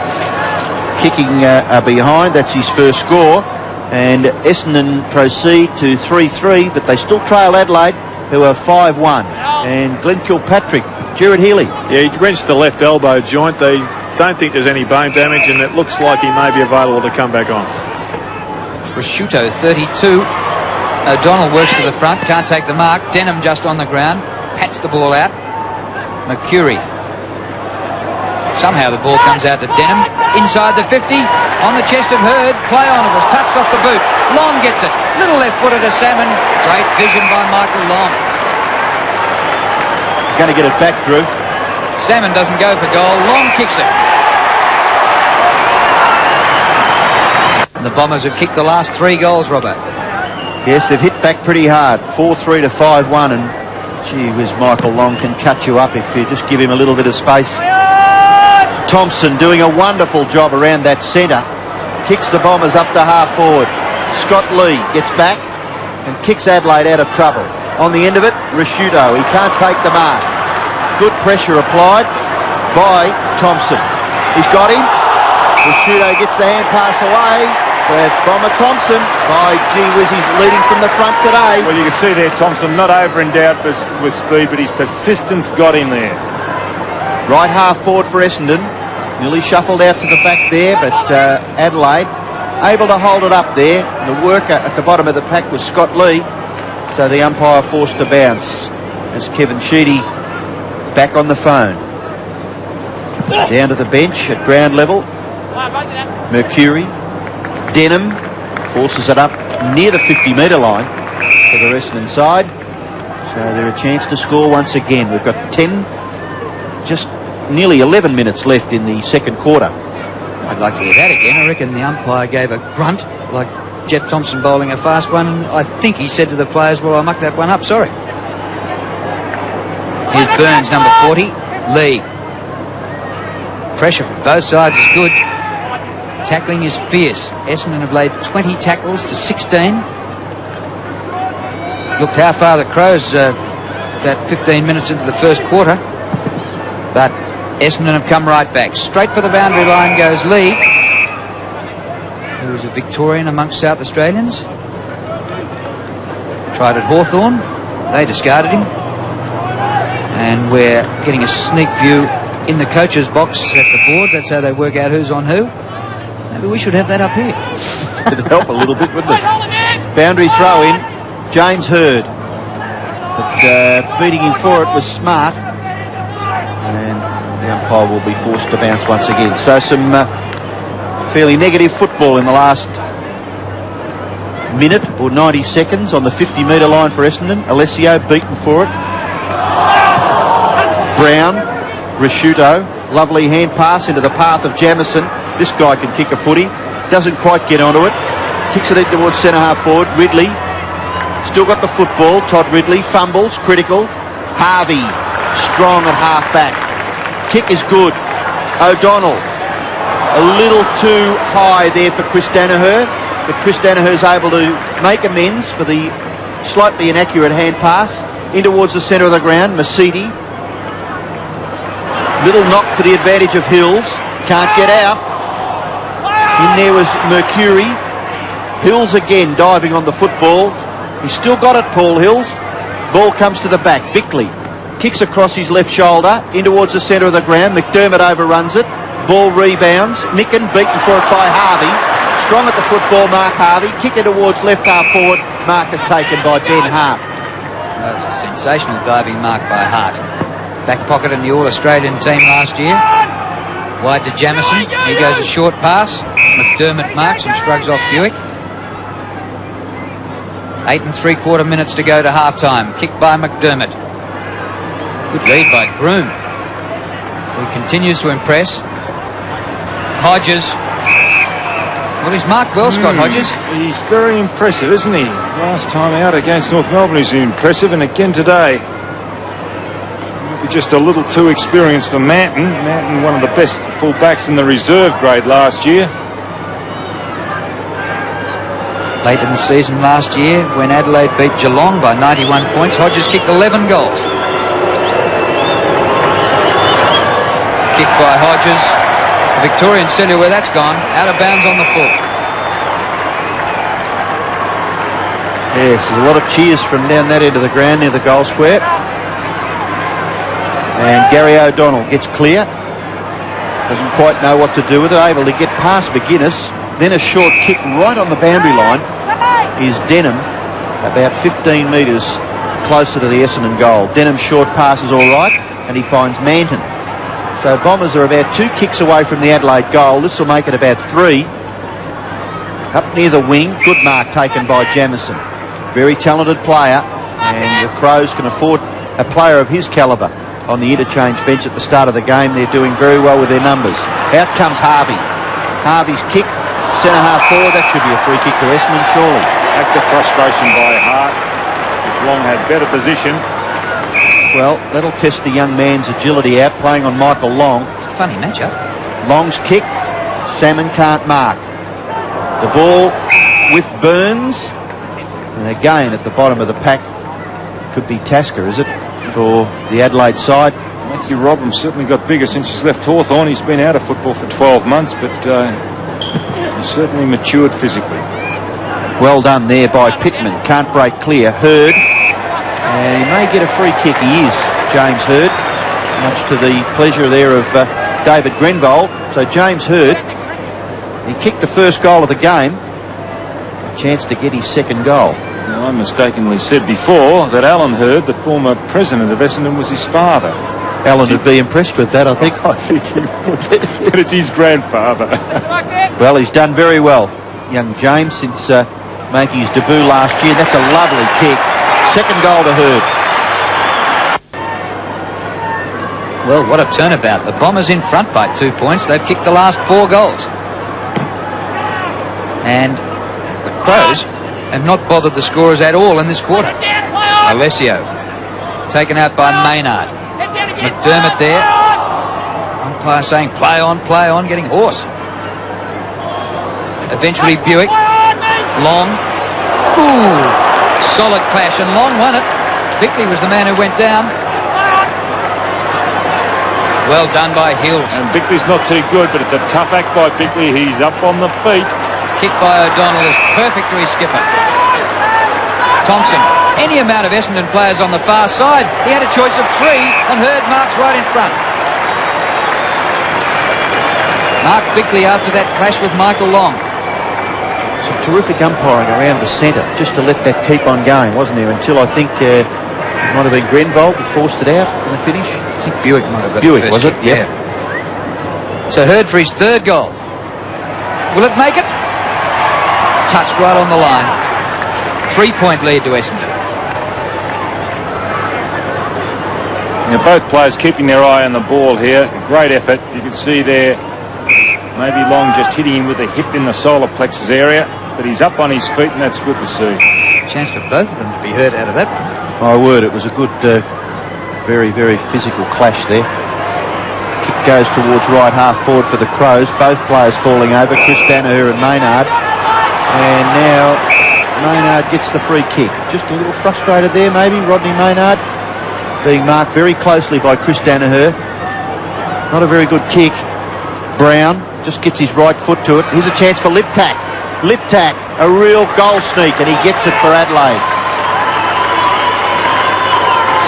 Kicking behind, that's his first score. And Essendon proceed to 3-3, but they still trail Adelaide, who are 5-1. And Glenn Kilpatrick, Gerard Healy. Yeah, he wrenched the left elbow joint. They don't think there's any bone damage, and it looks like he may be available to come back on. Prosciutto, 32. O'Donnell works to the front, can't take the mark. Denham just on the ground, pats the ball out. Mercury. Somehow the ball comes out to Denham. Inside the 50, on the chest of Hurd. Play on, it was touched off the boot. Long gets it. Little left footer to Salmon. Great vision by Michael Long. Going to get it back, Drew. Salmon doesn't go for goal. Long kicks it. The Bombers have kicked the last 3 goals, Robert. Yes, they've hit back pretty hard. 4-3 to 5-1, and gee whiz, Michael Long can cut you up if you just give him a little bit of space. Thompson doing a wonderful job around that centre. Kicks the Bombers up to half forward. Scott Lee gets back and kicks Adelaide out of trouble. On the end of it, Prosciutto. He can't take the mark. Good pressure applied by Thompson. He's got him. Prosciutto gets the hand pass away. But Bomber Thompson, by gee whiz, he's leading from the front today. Well, you can see there Thompson not over in doubt with speed, but his persistence got him there. Right half forward for Essendon. Nearly shuffled out to the back there, but Adelaide able to hold it up there. The worker at the bottom of the pack was Scott Lee, so the umpire forced to bounce as Kevin Sheedy back on the phone. Down to the bench at ground level. Mercury. Denham forces it up near the 50-metre line for the Essendon side. So they're a chance to score once again. We've got 10, just nearly 11 minutes left in the second quarter. I'd like to hear that again. I reckon the umpire gave a grunt like Jeff Thompson bowling a fast one, and I think he said to the players, well, I mucked that one up, sorry. Here's Burns, number 40. Lee. Pressure from both sides is good. Tackling is fierce. Essendon have laid 20 tackles to 16. Looked how far the Crows about 15 minutes into the first quarter. But Essendon have come right back. Straight for the boundary line goes Lee, who is a Victorian amongst South Australians. Tried at Hawthorn. They discarded him. And we're getting a sneak view in the coach's box at the boards. That's how they work out who's on who. Maybe we should have that up here. It'd help a little bit, wouldn't it? Boundary throw in. James Hurd. But beating him for it was Smart. And the umpire will be forced to bounce once again. So some fairly negative football in the last minute or 90 seconds on the 50-metre line for Essendon. Alessio beaten for it. Brown, Prosciutto, lovely hand pass into the path of Jamison. This guy can kick a footy. Doesn't quite get onto it. Kicks it in towards centre half forward. Ridley. Still got the football. Todd Ridley fumbles. Critical. Harvey. Strong at half back. Kick is good. O'Donnell. A little too high there for Chris Danaher. But Chris Danaher's able to make amends for the slightly inaccurate hand pass. In towards the centre of the ground. Masidi. Little knock for the advantage of Hills. Can't get out. In there was Mercury. Hills again diving on the football. He's still got it, Paul Hills. Ball comes to the back. Bickley kicks across his left shoulder in towards the centre of the ground. McDermott overruns it. Ball rebounds. Micken beaten for it by Harvey. Strong at the football, Mark Harvey. Kick it towards left half forward. Mark is taken by Ben Hart. That was a sensational diving mark by Hart. Back pocket in the All-Australian team last year. Wide to Jamison. He goes a short pass. McDermott marks and shrugs off Buick. 8 3/4 minutes to go to half-time. Kick by McDermott. Good lead by Groom, who continues to impress. Hodges. Well, he's marked well, Scott Hodges. He's very impressive, isn't he? Last time out against North Melbourne, he's impressive, and again today. Just a little too experienced for Manton. Manton, one of the best full-backs in the reserve grade last year. Late in the season last year, when Adelaide beat Geelong by 91 points, Hodges kicked 11 goals. Kick by Hodges. The Victorians tell you where that's gone. Out of bounds on the full. Yes, there's a lot of cheers from down that end of the ground near the goal square. And Gary O'Donnell gets clear. Doesn't quite know what to do with it. Able to get past McGuinness. Then a short kick right on the boundary line is Denham, about 15 metres closer to the Essendon goal. Denham's short pass is all right, and he finds Manton. So Bombers are about 2 kicks away from the Adelaide goal. This will make it about 3. Up near the wing, good mark taken by Jamison. Very talented player, and the Crows can afford a player of his calibre on the interchange bench at the start of the game. They're doing very well with their numbers. Out comes Harvey. Harvey's kick, centre half forward. That should be a free kick to Essendon, surely. Act of frustration by Hart. As Long had better position. Well, that'll test the young man's agility out, playing on Michael Long. It's a funny matchup. Long's kick, Salmon can't mark. The ball with Burns. And again, at the bottom of the pack, could be Tasker, is it, for the Adelaide side? Matthew Robham's certainly got bigger since he's left Hawthorn. He's been out of football for 12 months, but he's certainly matured physically. Well done there by Pittman. Can't break clear. Hurd. And he may get a free kick. He is, James Hurd. Much to the pleasure there of David Grenvold. So James Hurd, he kicked the first goal of the game. A chance to get his second goal. Now, I mistakenly said before that Alan Hurd, the former president of Essendon, was his father. Alan would be impressed with that, I think. I think he would. But it's his grandfather. Well, he's done very well, young James, since making his debut last year. That's a lovely kick. Second goal to Hurd. Well, what a turnabout. The Bombers in front by 2 points. They've kicked the last 4 goals. And the Crows have not bothered the scorers at all in this quarter. Alessio taken out by Maynard. McDermott there. Umpire saying play on, getting hoarse. Eventually Buick. Long. Ooh, solid clash, and Long won it. Bickley was the man who went down. Well done by Hills. And Bickley's not too good, but it's a tough act by Bickley. He's up on the feet. Kick by O'Donnell is perfect to his skipper. Thompson, any amount of Essendon players on the far side. He had a choice of 3, and Hurd marks right in front. Mark Bickley after that clash with Michael Long. Some terrific umpiring around the centre, just to let that keep on going, wasn't there? Until I think it might have been Grenvold that forced it out in the finish. I think Buick might have got Buick, the first was it? kick. Yeah. So Hurd for his 3rd goal. Will it make it? Touched right on the line. 3-point lead to Essendon. Now both players keeping their eye on the ball here. Great effort. You can see there maybe Long just hitting him with a hip in the solar plexus area, but he's up on his feet, and that's good to see. Chance for both of them to be hurt out of that one. My word, it was a good, very, very physical clash there. Kick goes towards right half forward for the Crows. Both players falling over, Chris Danaher and Maynard. And now Maynard gets the free kick. Just a little frustrated there, maybe, Rodney Maynard. Being marked very closely by Chris Danaher. Not a very good kick. Brown just gets his right foot to it. Here's a chance for Liptak. Liptak, a real goal sneak, and he gets it for Adelaide.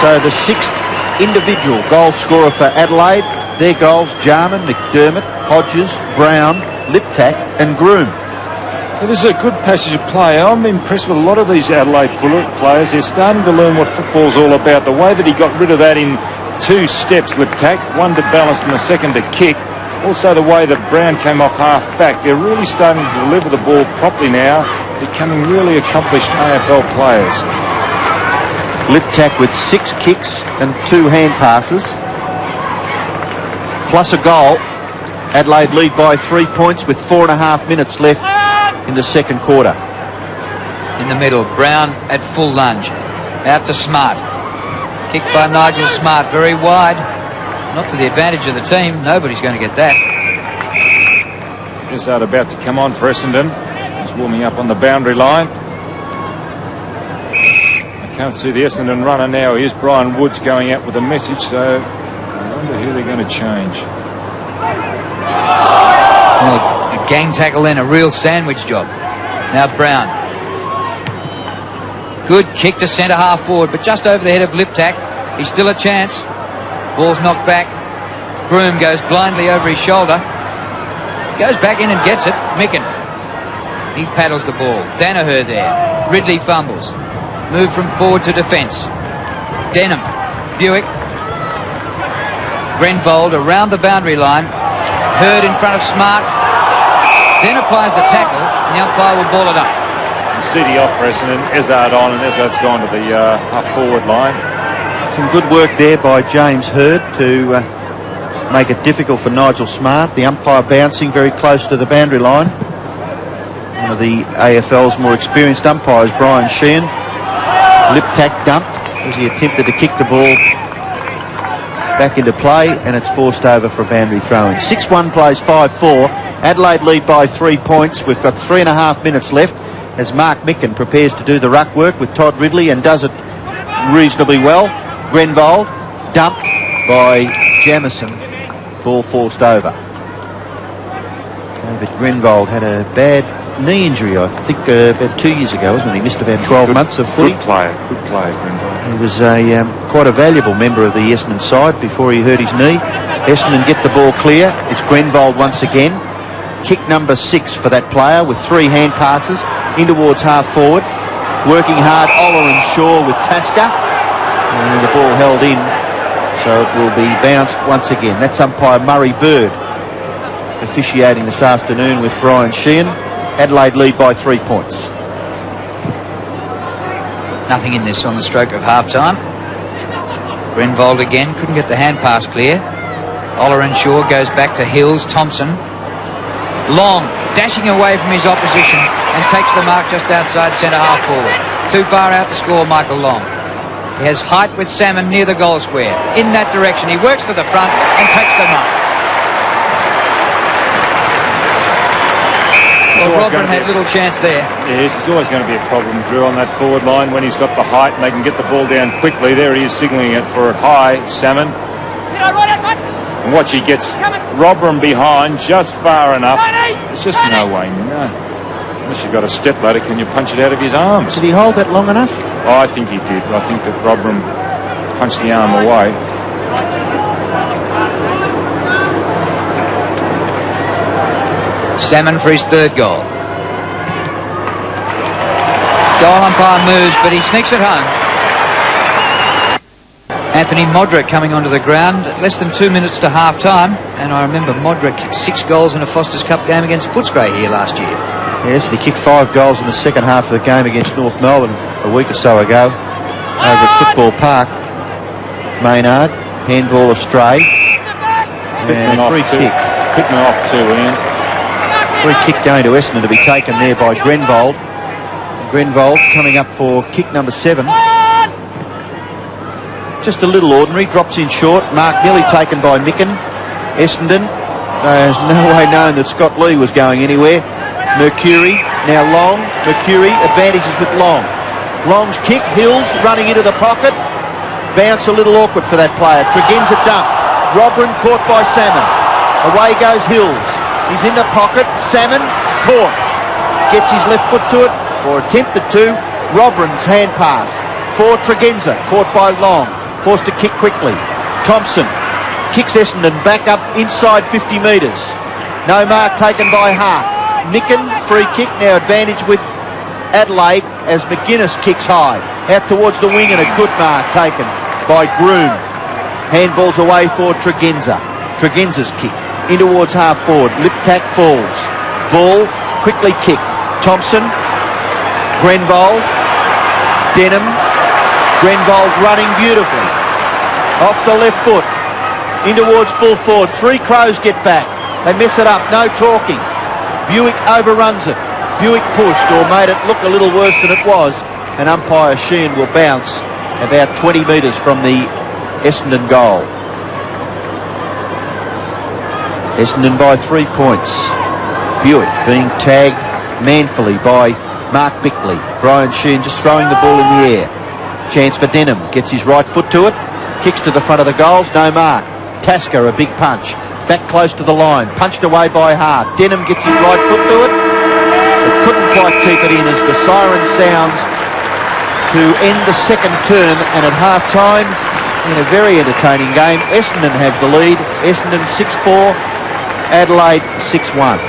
So the 6th individual goal scorer for Adelaide. Their goals, Jarman, McDermott, Hodges, Brown, Liptak and Groom. Well, this is a good passage of play. I'm impressed with a lot of these Adelaide players. They're starting to learn what football's all about. The way that he got rid of that in 2 steps, Liptak, one to balance and the second to kick. Also the way that Brown came off half back. They're really starting to deliver the ball properly now, becoming really accomplished AFL players. Liptak with 6 kicks and 2 hand passes, plus a goal. Adelaide lead by 3 points with 4.5 minutes left in the second quarter. In the middle, Brown at full lunge. Out to Smart. Kicked by Nigel Smart, very wide. Not to the advantage of the team. Nobody's going to get that. Just about to come on for Essendon. He's warming up on the boundary line. I can't see the Essendon runner now. Here's Brian Woods going out with a message, so I wonder who they're going to change. Well, a gang tackle then, a real sandwich job. Now Brown. Good kick to centre half forward, but just over the head of Liptak. He's still a chance. Ball's knocked back. Broom goes blindly over his shoulder. Goes back in and gets it. Micken. He paddles the ball. Danaher there. Ridley fumbles. Move from forward to defence. Denham. Buick. Grenvold around the boundary line. Hurd in front of Smart. Then applies the tackle, and the umpire will ball it up. CD off for Essendon. Ezard on, and Ezard's gone to the half-forward line. Some good work there by James Hurd to make it difficult for Nigel Smart. The umpire bouncing very close to the boundary line. One of the AFL's more experienced umpires, Brian Sheehan. Liptak dumped as he attempted to kick the ball back into play, and it's forced over for a boundary throw-in. 6-1 plays 5-4. Adelaide lead by 3 points. We've got 3.5 minutes left as Mark Micken prepares to do the ruck work with Todd Ridley and does it reasonably well. Grenvold dumped by Jamison. Ball forced over. David Grenvold had a bad knee injury, I think, about 2 years ago, wasn't he? He missed about 12 months of footy. Good player, Grenvold. He was quite a valuable member of the Essendon side before he hurt his knee. Essendon get the ball clear. It's Grenvold once again. Kick number 6 for that player with 3 hand passes in towards half forward. Working hard, Oller and Shaw with Tasker. And the ball held in, so it will be bounced once again. That's umpire Murray Bird officiating this afternoon with Brian Sheehan. Adelaide lead by 3 points. Nothing in this on the stroke of half-time. Grenvold again, couldn't get the hand pass clear. Oller and Shaw goes back to Hills. Thompson. Long, dashing away from his opposition and takes the mark just outside centre half forward. Too far out to score, Michael Long. He has height with Salmon near the goal square. In that direction, he works to the front and takes the mark. Well, Robin had little chance there. Yes, there's always going to be a problem, Drew, on that forward line when he's got the height and they can get the ball down quickly. There he is signalling it for it high, Salmon. And watch, he gets Robin behind just far enough. There's just no way, no. Unless you've got a step ladder, can you punch it out of his arms? Did he hold that long enough? Oh, I think he did. I think that Robin punched the arm away. Salmon for his 3rd goal. Goal umpire moves, but he sneaks it home. Anthony Modric coming onto the ground, less than 2 minutes to half-time, and I remember Modric kicked 6 goals in a Foster's Cup game against Footscray here last year. Yes, he kicked 5 goals in the second half of the game against North Melbourne a week or so ago over at Football Park. Maynard, handball astray, and free kick. Pittman off too, Ian. Free kick going to Essendon to be taken there by Grenvold. Grenvold coming up for kick number 7. Just a little ordinary, drops in short. Mark nearly taken by Micken. Essendon, there's no way known that Scott Lee was going anywhere. Mercury, now Long. Mercury, advantages with Long. Long's kick, Hills running into the pocket. Bounce a little awkward for that player. Tregenza dump. Robin caught by Salmon. Away goes Hills. He's in the pocket. Salmon caught. Gets his left foot to it, or attempted to. Robin's hand pass for Tregenza, caught by Long. Forced to kick quickly. Thompson kicks Essendon back up inside 50 metres. No mark taken by Hart. Micken, free kick, now advantage with Adelaide as McGuinness kicks high. Out towards the wing and a good mark taken by Groom. Handballs away for Tregenza. Tregenza's kick in towards half forward. Liptak falls. Ball quickly kicked. Thompson, Grenvold, Denham. Grenvold running beautifully. Off the left foot. In towards full forward. 3 Crows get back. They mess it up. No talking. Buick overruns it. Buick pushed or made it look a little worse than it was. And umpire Sheehan will bounce about 20 metres from the Essendon goal. Essendon by 3 points. Buick being tagged manfully by Mark Bickley. Brian Sheehan just throwing the ball in the air. Chance for Denham. Gets his right foot to it. Kicks to the front of the goals. No mark. Tasker, a big punch. Back close to the line. Punched away by Hart. Denham gets his right foot to it, but couldn't quite keep it in as the siren sounds to end the second term. And at half-time, in a very entertaining game, Essendon have the lead. Essendon 6-4, Adelaide 6-1.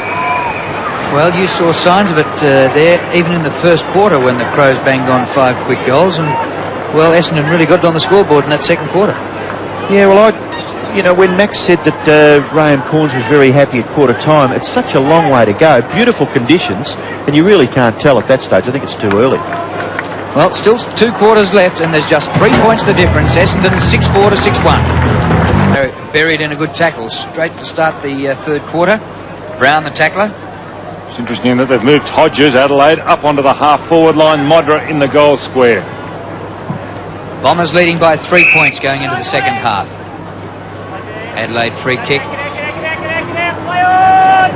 Well, you saw signs of it there, even in the first quarter when the Crows banged on 5 quick goals, and well, Essendon really got it on the scoreboard in that second quarter. Yeah, well, when Max said that Graham Corns was very happy at quarter time, it's such a long way to go. Beautiful conditions, and you really can't tell at that stage. I think it's too early. Well, still 2 quarters left, and there's just 3 points the difference. Essendon 6-4 to 6-1. They're buried in a good tackle straight to start the third quarter. Brown, the tackler. It's interesting that they've moved Hodges, Adelaide, up onto the half-forward line. Modra in the goal square. Bombers leading by 3 points going into the second half. Adelaide free kick.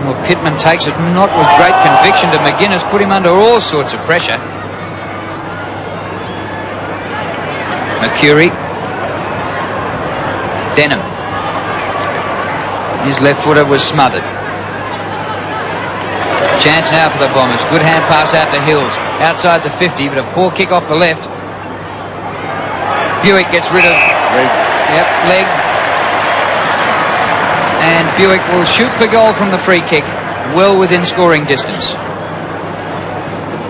Well, Pittman takes it not with great conviction to McGuinness, put him under all sorts of pressure. Mercury. Denham. His left footer was smothered. Chance now for the Bombers. Good hand pass out to Hills. Outside the 50, but a poor kick off the left. Buick gets rid of... leg. And Buick will shoot for goal from the free kick, well within scoring distance.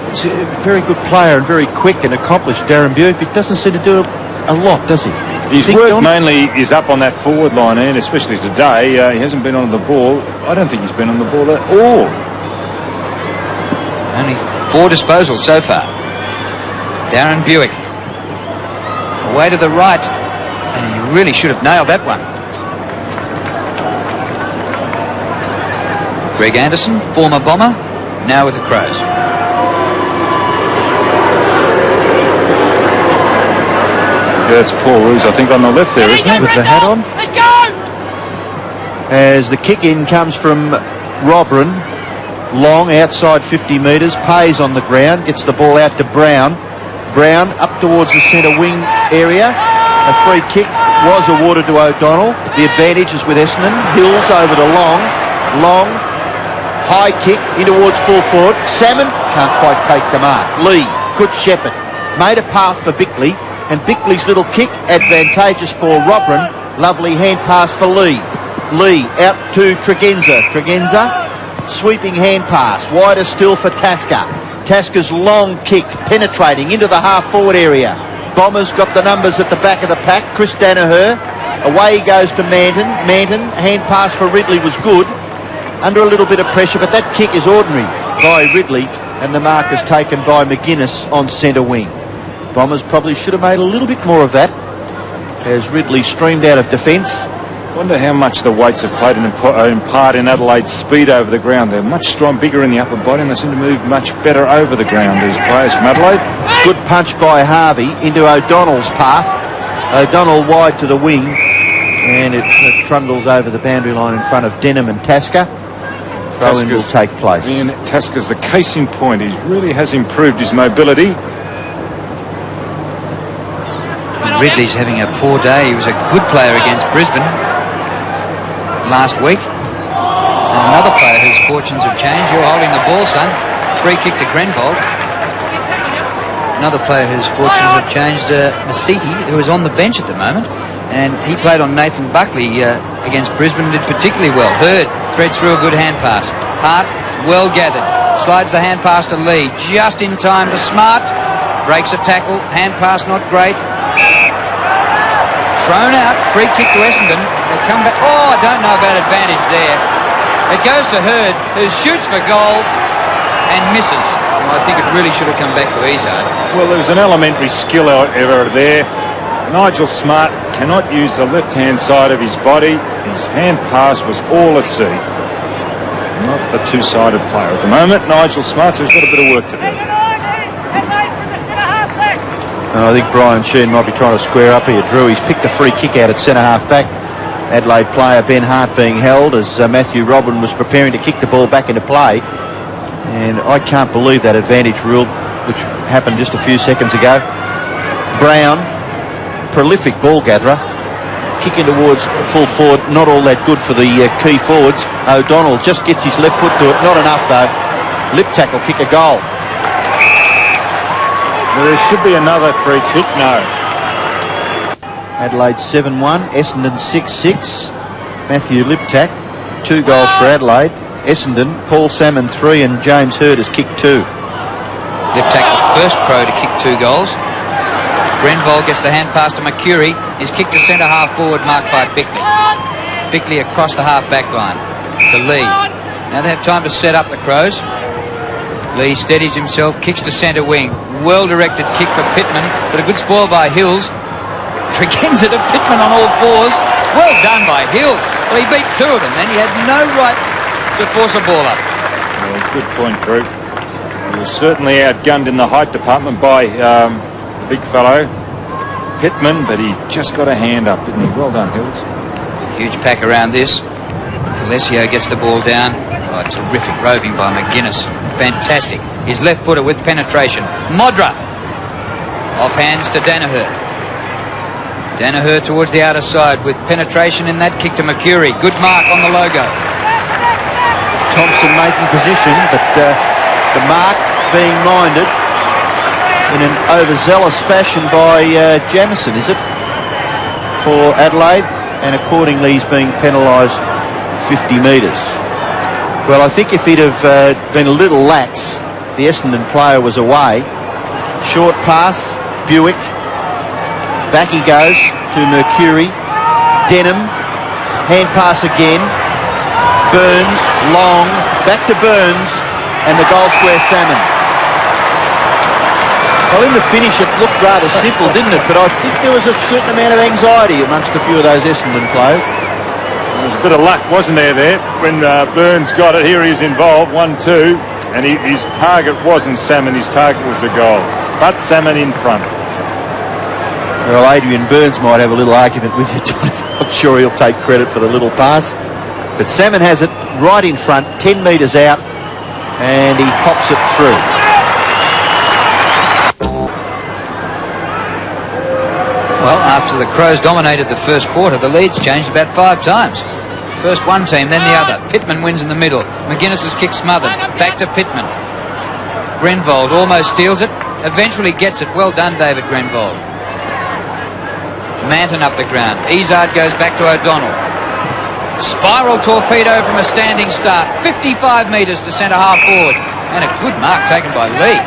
He's a very good player and very quick and accomplished, Darren Buick. He doesn't seem to do a lot, does he? His work mainly is up on that forward line, and especially today. He hasn't been on the ball. I don't think he's been on the ball at all. Only 4 disposals so far. Darren Buick. Away to the right. And he really should have nailed that one. Greg Anderson, former Bomber, now with the Crows. Yeah, that's Paul Roos, I think, on the left there, isn't it? With the hat on. As the kick-in comes from Robran. Long, outside 50 metres. Pays on the ground. Gets the ball out to Brown. Brown up towards the centre wing area. A free kick was awarded to O'Donnell. The advantage is with Essendon. Hills over to Long. Long. High kick in towards full forward. Salmon can't quite take the mark. Lee. Good shepherd. Made a path for Bickley. And Bickley's little kick advantageous for Robran. Lovely hand pass for Lee. Lee out to Tregenza. Tregenza sweeping hand pass. Wider still for Tasker. Tasker's long kick penetrating into the half-forward area. Bombers got the numbers at the back of the pack. Chris Danaher. Away he goes to Manton. Manton, hand pass for Ridley was good. Under a little bit of pressure, but that kick is ordinary by Ridley, and the mark is taken by McGuinness on centre wing. Bombers probably should have made a little bit more of that as Ridley streamed out of defence. Wonder how much the weights have played in part in Adelaide's speed over the ground. They're much bigger in the upper body, and they seem to move much better over the ground, these players from Adelaide. Good punch by Harvey into O'Donnell's path. O'Donnell wide to the wing, and it trundles over the boundary line in front of Denham and Tasker. Throw-in will take place. Ian Tasker's the case in point. He really has improved his mobility. Ridley's having a poor day. He was a good player against Brisbane last week. And another player whose fortunes have changed. You're holding the ball, son. Free kick to Grenvold. Another player whose fortunes have changed, Masiti, who is on the bench at the moment. And he played on Nathan Buckley against Brisbane and did particularly well. Hurd threads through a good hand pass. Hart, well gathered. Slides the hand pass to Lee. Just in time to Smart. Breaks a tackle. Hand pass not great. Thrown out, free kick to Essendon. They come back. Oh, I don't know about advantage there. It goes to Hurd, who shoots for goal and misses. Well, I think it really should have come back to Izzard. Well, there was an elementary skill error there. Nigel Smart cannot use the left-hand side of his body. His hand pass was all at sea. Not a two-sided player at the moment, Nigel Smart, so he's got a bit of work to do. And I think Brian Sheen might be trying to square up here. Drew, he's picked a free kick out at centre-half back. Adelaide player Ben Hart being held as Matthew Robin was preparing to kick the ball back into play. And I can't believe that advantage rule, which happened just a few seconds ago. Brown, prolific ball gatherer, kicking towards full forward, not all that good for the key forwards. O'Donnell just gets his left foot to it, not enough though. Lip tackle, kick a goal. There should be another free kick, no. Adelaide 7-1, Essendon 6-6. Matthew Liptak, 2 goals for Adelaide. Essendon, Paul Salmon 3 and James Hurd has kicked 2. Liptak, the first pro to kick 2 goals. Grenville gets the hand pass to Mercury. He's kicked to centre half forward, marked by Bickley. Bickley across the half back line to Lee. Now they have time to set up the Crows. Lee steadies himself, kicks to centre wing. Well-directed kick for Pittman, but a good spoil by Hills. Tregenza to Pittman on all fours. Well done by Hills. Well, he beat 2 of them, and he had no right to force a ball up. Well, good point, Drew. He was certainly outgunned in the height department by the big fellow, Pittman, but he just got a hand up, didn't he? Well done, Hills. Huge pack around this. Alessio gets the ball down. Oh, terrific roving by McGuinness. Fantastic. His left footer with penetration. Modra. Off hands to Danaher. Danaher towards the outer side with penetration in that kick to Mercury. Good mark on the logo. Thompson making position, but the mark being minded in an overzealous fashion by Jamieson, is it? For Adelaide, and accordingly he's being penalised 50 metres. Well, I think if he'd have been a little lax, the Essendon player was away. Short pass, Buick. Back he goes to Mercury. Denham. Hand pass again. Burns. Long. Back to Burns. And the goal square Salmon. Well, in the finish it looked rather simple, didn't it? But I think there was a certain amount of anxiety amongst a few of those Essendon players. There was a bit of luck, wasn't there, when Burns got it. Here he's involved, 1-2, and his target wasn't Salmon, his target was the goal. But Salmon in front. Well, Adrian Burns might have a little argument with you, Johnny. I'm sure he'll take credit for the little pass. But Salmon has it right in front, 10 metres out, and he pops it through. Well, after the Crows dominated the first quarter, the lead's changed about 5 times. First one team, then the other. Pittman wins in the middle. McGuinness's kick smothered. Back to Pittman. Grenvold almost steals it. Eventually gets it. Well done, David Grenvold. Manton up the ground. Izard goes back to O'Donnell. Spiral torpedo from a standing start. 55 metres to centre half forward. And a good mark taken by Lee.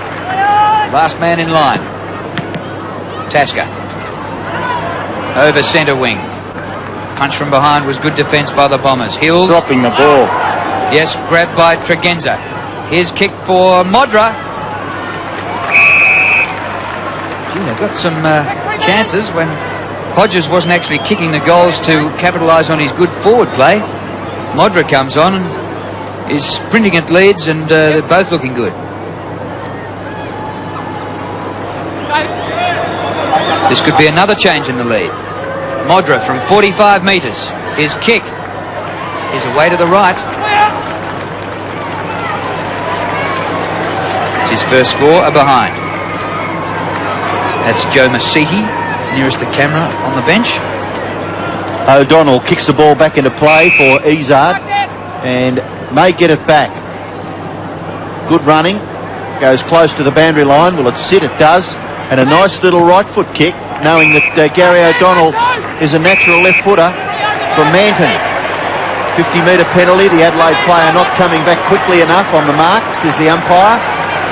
Last man in line. Tasker. Over centre wing. Punch from behind was good defence by the Bombers. Hills. Dropping the ball. Yes, grabbed by Tregenza. Here's kick for Modra. Gee, they've got some chances when Hodges wasn't actually kicking the goals to capitalise on his good forward play. Modra comes on and is sprinting at leads, and they're both looking good. This could be another change in the lead. Modra from 45 metres. His kick is away to the right. It's his first score, a behind. That's Joe Masiti, nearest the camera on the bench. O'Donnell kicks the ball back into play for Izard and may get it back. Good running. Goes close to the boundary line. Will it sit? It does. And a nice little right foot kick, knowing that Gary O'Donnell is a natural left footer from Manton. 50-metre penalty. The Adelaide player not coming back quickly enough on the mark, says the umpire.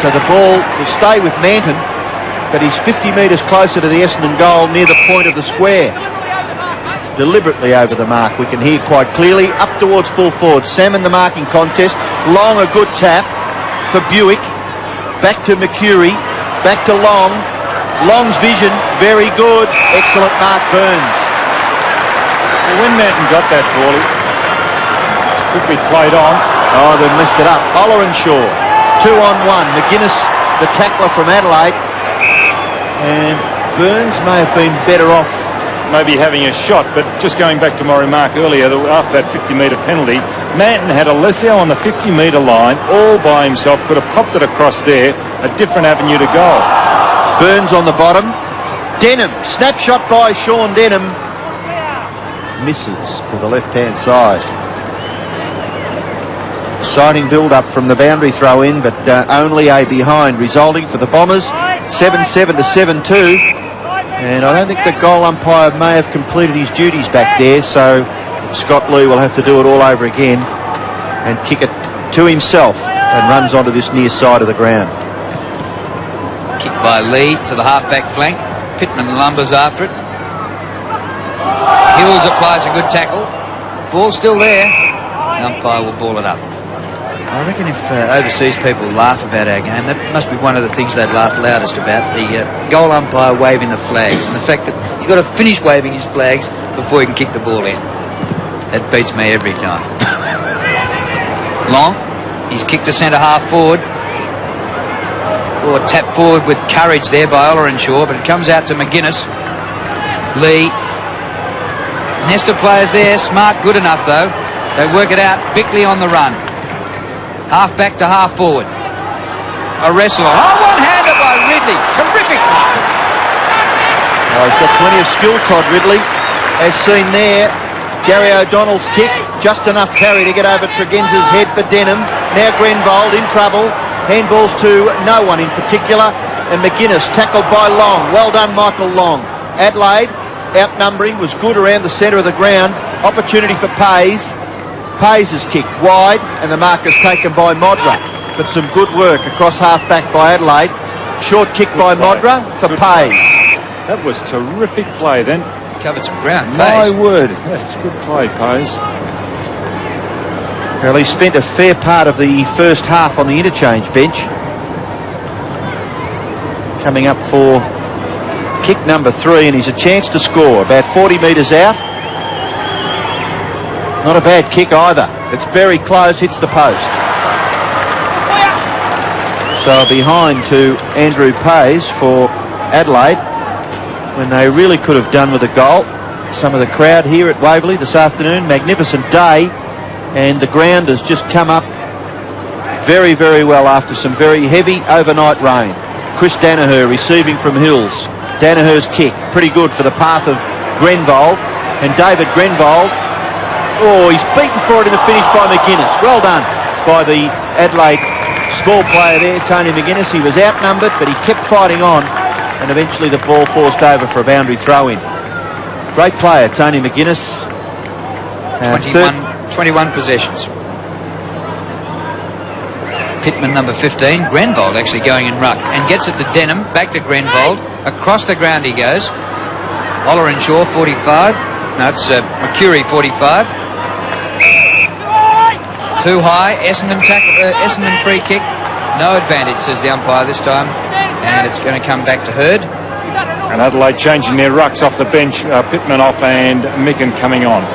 So the ball will stay with Manton, but he's 50 metres closer to the Essendon goal near the point of the square. Deliberately over the mark, we can hear quite clearly. Up towards full forward. Salmon the marking contest. Long a good tap for Buick. Back to Mercury. Back to Long. Long's vision, very good. Excellent mark, Burns. Well, when Manton got that ball, it quickly played on. Oh, they've messed it up. Oller and Shaw. 2-on-1. McGuinness, the tackler from Adelaide. And Burns may have been better off. Maybe having a shot, but just going back to my remark earlier, after that 50-metre penalty, Manton had Alessio on the 50-metre line all by himself, could have popped it across there, a different avenue to goal. Burns on the bottom. Denham, snapshot by Sean Denham. misses to the left-hand side. Exciting build-up from the boundary throw-in, but only a behind, resulting for the Bombers 7-7 to 7-2. And I don't think the goal umpire may have completed his duties back there, so Scott Lee will have to do it all over again and kick it to himself and runs onto this near side of the ground. Kick by Lee to the half-back flank. Pittman lumbers after it. Hills applies a good tackle. Ball still there. The umpire will ball it up. I reckon if overseas people laugh about our game, that must be one of the things they'd laugh loudest about, the goal umpire waving the flags, and the fact that he's got to finish waving his flags before he can kick the ball in. That beats me every time. Long, he's kicked to centre half forward, or tapped forward with courage there by Ollerenshaw, but it comes out to McGuinness. Lee. Nest of players there, smart, good enough though. They work it out. Bickley on the run. Half back to half forward. A wrestle. Oh, one-hander by Ridley. Terrific. Oh, he's got plenty of skill, Todd Ridley. As seen there, Gary O'Donnell's kick, just enough carry to get over Tregenza's head for Denham. Now Grenvold in trouble. Handballs to no one in particular. And McGuinness tackled by Long. Well done, Michael Long. Adelaide, outnumbering, was good around the centre of the ground. Opportunity for Pays. Pays is kicked wide, and the mark is taken by Modra. But some good work across half-back by Adelaide. Short kick by Modra for Pays. That was terrific play then. Covered some ground. My word, that's good play, Pays. Well, he spent a fair part of the first half on the interchange bench. Coming up for kick number 3, and he's a chance to score. About 40 metres out. Not a bad kick either. It's very close, hits the post. So behind to Andrew Pays for Adelaide, when they really could have done with a goal. Some of the crowd here at Waverley this afternoon, magnificent day, and the ground has just come up very, very well after some very heavy overnight rain. Chris Danaher receiving from Hills. Danaher's kick, pretty good for the path of Grenvold, and David Grenvold, oh, he's beaten for it in the finish by McGuinness. Well done by the Adelaide small player there, Tony McGuinness. He was outnumbered, but he kept fighting on, and eventually the ball forced over for a boundary throw-in. Great player, Tony McGuinness. 21 possessions. Pittman number 15. Grenvold actually going in ruck and gets it to Denham. Back to Grenvold. Across the ground he goes. Ollerenshaw 45. No, it's Mercury 45. Too high. Essendon free kick. No advantage, says the umpire this time. And it's going to come back to Hurd. And Adelaide changing their rucks off the bench. Pittman off and Micken coming on.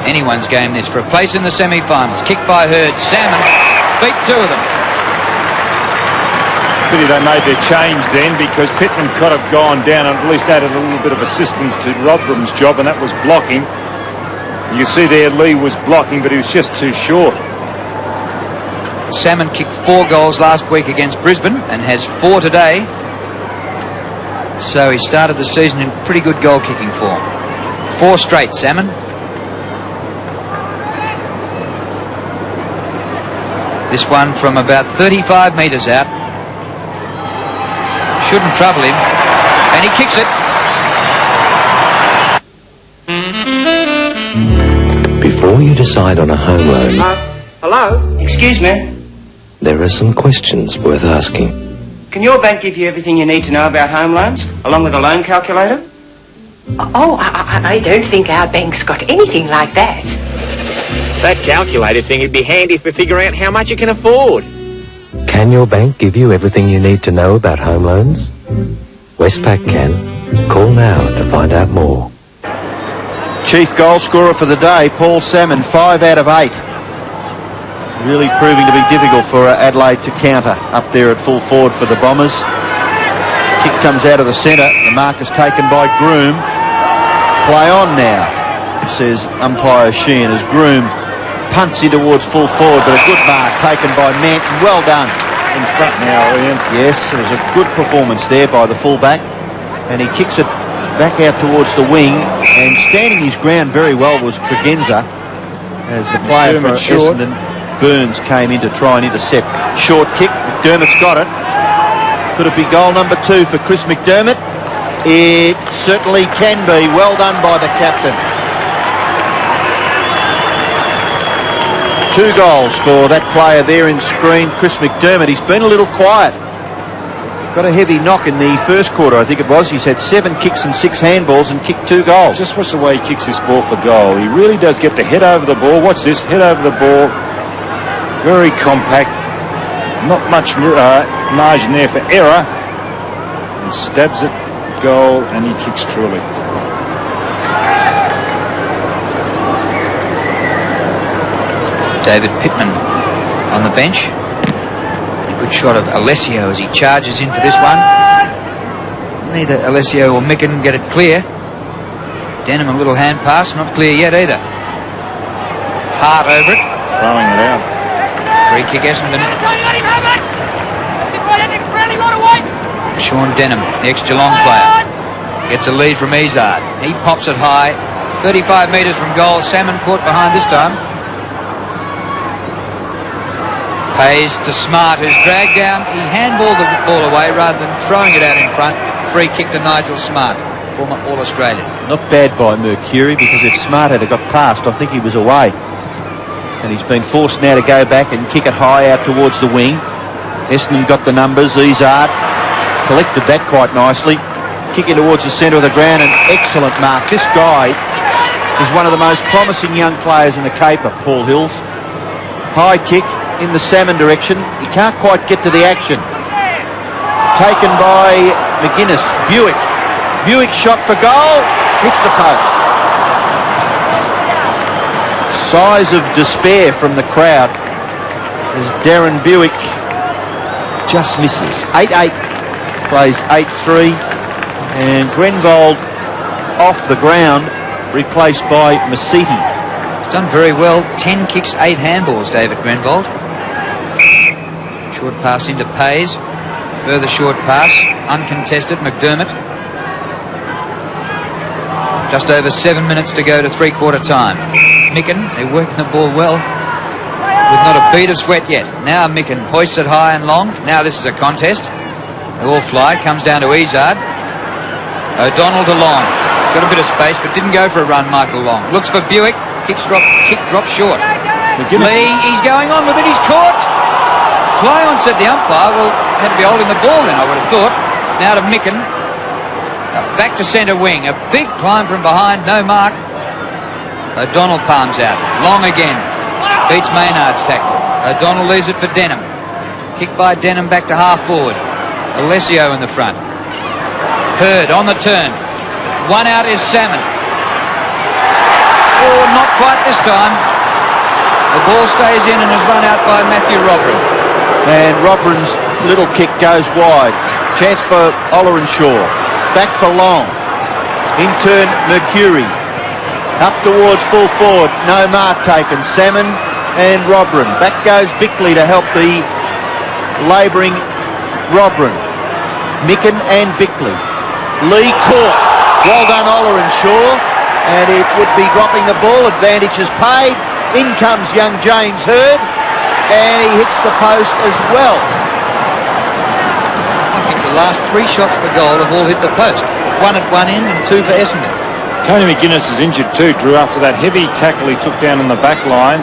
Anyone's game this for a place in the semi-finals. Kick by Hurd. Salmon beat 2 of them. Pity they made their change then, because Pittman could have gone down and at least added a little bit of assistance to Rodbram's job, and that was blocking. You see there Lee was blocking, but he was just too short. Salmon kicked 4 goals last week against Brisbane and has 4 today. So he started the season in pretty good goal-kicking form. 4 straight, Salmon. This one from about 35 metres out. Shouldn't trouble him. And he kicks it. Before you decide on a home loan... hello? Excuse me? There are some questions worth asking. Can your bank give you everything you need to know about home loans, along with a loan calculator? Oh, I don't think our bank's got anything like that. That calculator thing would be handy for figuring out how much you can afford. Can your bank give you everything you need to know about home loans? Westpac can. Call now to find out more. Chief goal scorer for the day, Paul Salmon, 5 out of 8. Really proving to be difficult for Adelaide to counter up there at full forward for the Bombers. Kick comes out of the centre. The mark is taken by Groom. Play on now, says umpire Sheehan, as Groom punts in towards full forward, but a good mark taken by Manton. Well done. In front now, Ian. Yes, it was a good performance there by the fullback, and he kicks it back out towards the wing, and standing his ground very well was Tregenza, as the player for Essendon, Burns, came in to try and intercept. Short kick, McDermott's got it. Could it be goal number 2 for Chris McDermott? It certainly can be. Well done by the captain. 2 goals for that player there in screen, Chris McDermott. He's been a little quiet. Got a heavy knock in the first quarter, I think it was. He's had 7 kicks and 6 handballs and kicked 2 goals. Just watch the way he kicks this ball for goal. He really does get the head over the ball. Watch this, head over the ball. Very compact. Not much margin there for error. And stabs it, goal, and he kicks truly. David Pittman on the bench. Good shot of Alessio as he charges in for this one. Neither Alessio or Micken get it clear. Denham a little hand pass, not clear yet either. Hart over it. Throwing it out. Free kick Essendon. Sean Denham, the ex-Geelong player, gets a lead from Izard. He pops it high, 35 metres from goal. Salmon caught behind this time. Pays to Smart, who's dragged down. He handballed the ball away rather than throwing it out in front. Free kick to Nigel Smart, former All-Australian. Not bad by Mercury, because if Smart had got past, I think he was away. And he's been forced now to go back and kick it high out towards the wing. Essendon got the numbers. Izard collected that quite nicely. Kicking towards the centre of the ground, an excellent mark. This guy is one of the most promising young players in the caper, Paul Hills. High kick in the Salmon direction. He can't quite get to the action. Taken by McGuinness. Buick shot for goal. Hits the post. Sighs of despair from the crowd as Darren Buick just misses. 8-8. Plays 8-3. And Grenvold off the ground, replaced by Masiti. Done very well. 10 kicks, 8 handballs, David Grenvold. Short pass into Pays. Further short pass, uncontested, McDermott. Just over 7 minutes to go to three-quarter time. Micken, they're working the ball well, with not a bead of sweat yet. Now Micken hoists it high and long. Now this is a contest. They all fly, comes down to Izard. O'Donnell to Long. Got a bit of space, but didn't go for a run, Michael Long. Looks for Buick. Kick drops short. Lee, he's going on with it. He's caught. Fly on, said the umpire. Well, had to be holding the ball then, I would have thought. Now to Micken. Back to centre wing. A big climb from behind. No mark. O'Donnell palms out. Long again. Beats Maynard's tackle. O'Donnell leaves it for Denham. Kick by Denham back to half forward. Alessio in the front. Hurd on the turn. One out is Salmon. Oh, not quite this time. The ball stays in and is run out by Matthew Robrin. And Robrin's little kick goes wide. Chance for Ollerenshaw. Back for Long. In turn, Mercury. Up towards full forward. No mark taken. Salmon and Robrin. Back goes Bickley to help the labouring Robrin. Micken and Bickley. Lee caught. Well done, Ollerenshaw. And it would be dropping the ball. Advantage is paid. In comes young James Hurd. And he hits the post as well. I think the last 3 shots for goal have all hit the post. 1 at one end and 2 for Essendon. Tony McGuinness is injured too, Drew, after that heavy tackle he took down in the back line.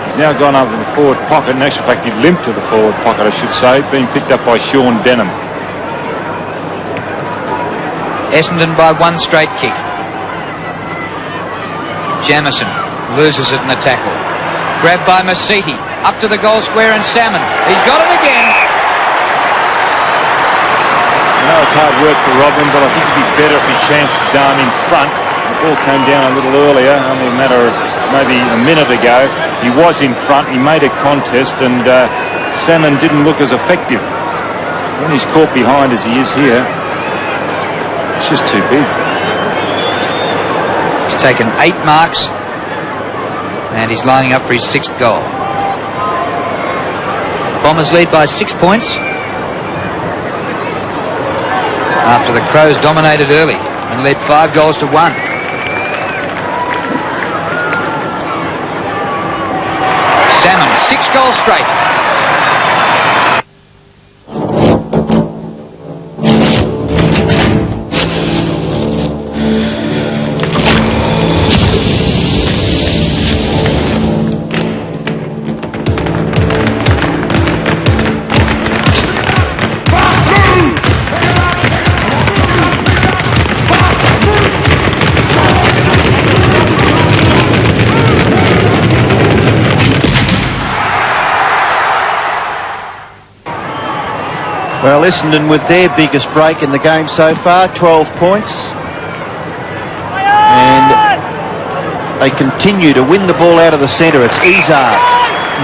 He's now gone over to the forward pocket. In actual fact, he limped to the forward pocket, I should say, being picked up by Sean Denham. Essendon by 1 straight kick. Jamison loses it in the tackle. Grabbed by Masiti. Up to the goal square and Salmon. He's got it again. I know it's hard work for Robin, but I think it'd be better if he chanced his arm in front. The ball came down a little earlier, only a matter of maybe a minute ago. He was in front, he made a contest, and Salmon didn't look as effective. When he's caught behind as he is here, it's just too big. He's taken 8 marks, and he's lining up for his 6th goal. Bombers lead by 6 points after the Crows dominated early. and led 5-1. Salmon, 6 goals straight. Well, Essendon with their biggest break in the game so far, 12 points. And they continue to win the ball out of the centre. It's Izard.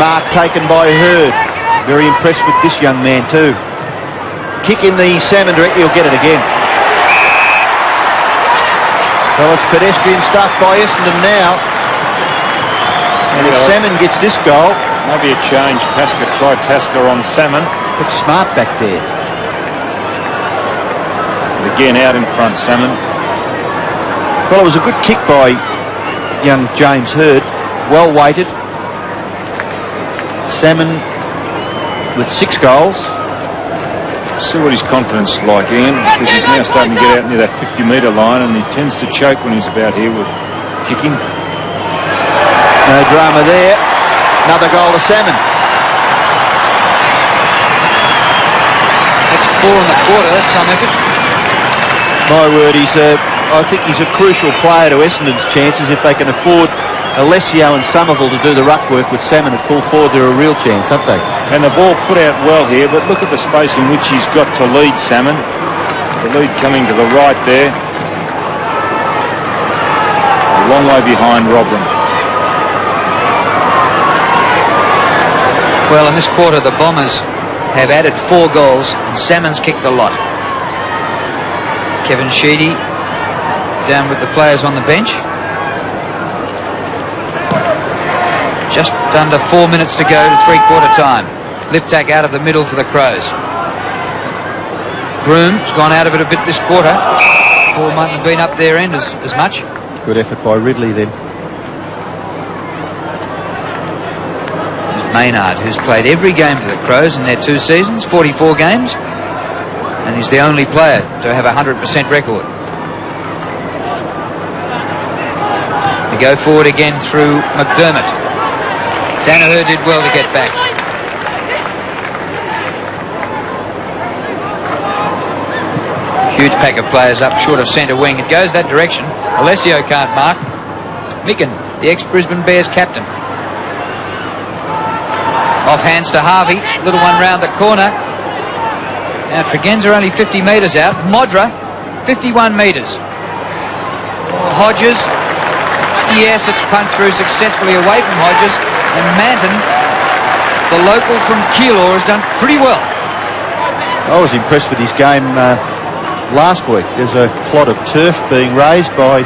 Mark taken by Hurd. Very impressed with this young man too. Kick in the Salmon directly, he'll get it again. Well, it's pedestrian stuff by Essendon now. And if Salmon gets this goal... Maybe a change. Tasker tried Tasker on Salmon. But Smart back there. And again out in front, Salmon. Well, it was a good kick by young James Hurd. Well weighted. Salmon with 6 goals. See what his confidence is like, Ian, because he's now starting to get out near that 50-metre line, and he tends to choke when he's about here with kicking. No drama there. Another goal to Salmon. That's 4.25, some effort. My word, I think he's a crucial player to Essendon's chances. If they can afford Alessio and Somerville to do the ruck work with Salmon at full forward, they're a real chance, aren't they? And the ball put out well here, but look at the space in which he's got to lead Salmon. The lead coming to the right there. A long way behind Robran. Well, in this quarter, the Bombers have added 4 goals, and Salmon's kicked a lot. Kevin Sheedy down with the players on the bench. Just under 4 minutes to go to 3/4 time. Liptak out of the middle for the Crows. Broom's gone out of it a bit this quarter. Ball mightn't have been up their end as much. Good effort by Ridley then. Maynard, who's played every game for the Crows in their 2 seasons, 44 games, and he's the only player to have a 100% record. They go forward again through McDermott. Danaher did well to get back. Huge pack of players up short of centre wing. It goes that direction. Alessio can't mark. Micken, the ex-Brisbane Bears captain. Off hands to Harvey, little one round the corner. Now Tregenza only 50 metres out. Modra, 51 metres. Hodges, yes, it's punched through successfully away from Hodges. And Manton, the local from Keilor, has done pretty well. I was impressed with his game last week. There's a plot of turf being raised by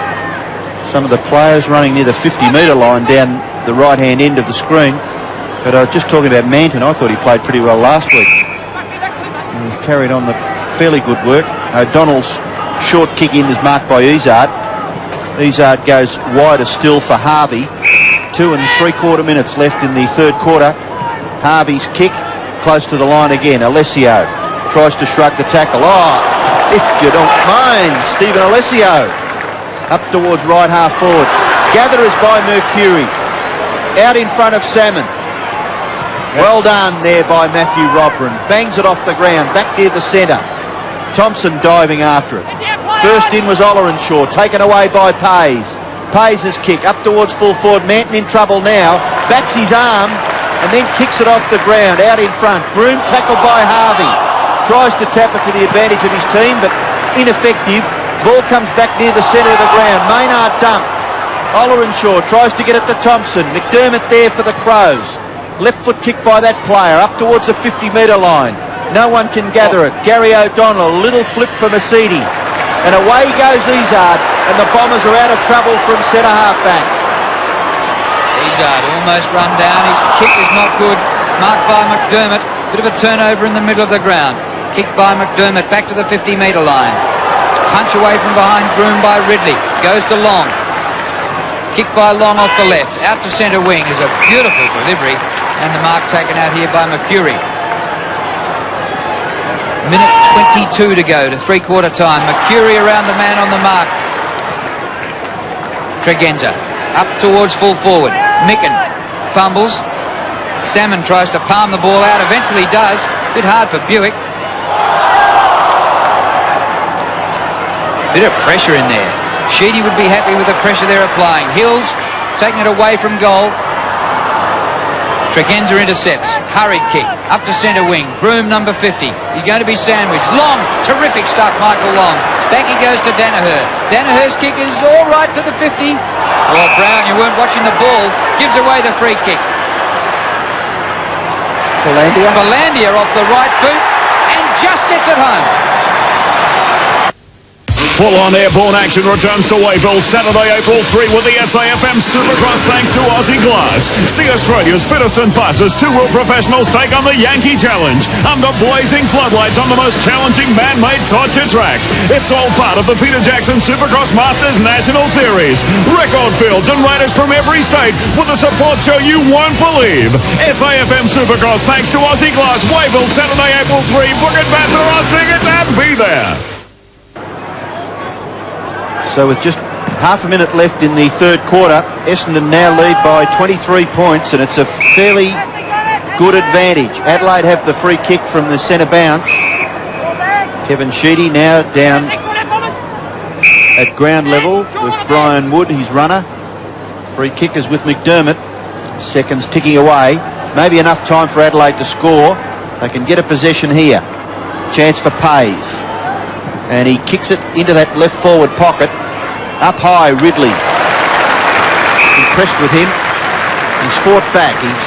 some of the players running near the 50-metre line down the right-hand end of the screen. But just talking about Manton, I thought he played pretty well last week. He's carried on the fairly good work. O'Donnell's short kick in is marked by Izard. Izard goes wider still for Harvey. 2 3/4 minutes left in the 3rd quarter. Harvey's kick close to the line again. Alessio tries to shrug the tackle. Oh, if you don't mind, Stephen Alessio up towards right half forward. Gatherers by Mercury. Out in front of Salmon. Well done there by Matthew Robran. Bangs it off the ground, back near the centre. Thompson diving after it. First in was Ollerenshaw, taken away by Pays. Pays' kick up towards full forward. Manton in trouble now. Backs his arm and then kicks it off the ground, out in front. Broom tackled by Harvey. Tries to tap it to the advantage of his team, but ineffective. Ball comes back near the centre of the ground. Maynard dump. Ollerenshaw tries to get it to Thompson. McDermott there for the Crows. Left foot kick by that player up towards the 50-metre line. No one can gather it. Gary O'Donnell, a little flip for Mercedes. And away goes Izard, and the Bombers are out of trouble from centre half back. Izard almost run down. His kick is not good. Marked by McDermott. Bit of a turnover in the middle of the ground. Kick by McDermott back to the 50-metre line. punch away from behind, groomed by Ridley. Goes to Long. Kick by Long off the left. Out to centre wing is a beautiful delivery. And the mark taken out here by Mercury. Minute 22 to go to three-quarter time. Mercury around the man on the mark. Tregenza up towards full forward. Micken fumbles. Salmon tries to palm the ball out. Eventually does. Bit hard for Buick. Bit of pressure in there. Sheedy would be happy with the pressure they're applying. Hills taking it away from goal. Tregenza intercepts. Hurried kick. Up to centre wing. Broom number 50. He's going to be sandwiched. Long. Terrific stuff, Michael Long. Back he goes to Danaher. Danaher's kick is all right to the 50. Well, Brown, you weren't watching the ball. Gives away the free kick. Valandia off the right boot and just gets it home. Full-on airborne action returns to Wayville Saturday, April 3 with the SAFM Supercross thanks to Aussie Glass. See Australia's fittest and fastest two-wheel professionals take on the Yankee Challenge under blazing floodlights on the most challenging man-made torture track. It's all part of the Peter Jackson Supercross Masters National Series. Record fields and riders from every state with a support show you won't believe. SAFM Supercross thanks to Aussie Glass. Wayville Saturday, April 3. Book advance or Oz tickets and be there. So with just half a minute left in the third quarter, Essendon now lead by 23 points, and it's a fairly good advantage. Adelaide have the free kick from the centre bounce. Kevin Sheedy now down at ground level with Brian Wood, his runner. Free kick is with McDermott. Seconds ticking away. Maybe enough time for Adelaide to score. They can get a possession here. Chance for Pays. And he kicks it into that left forward pocket. Up high, Ridley. Impressed with him. He's fought back. He's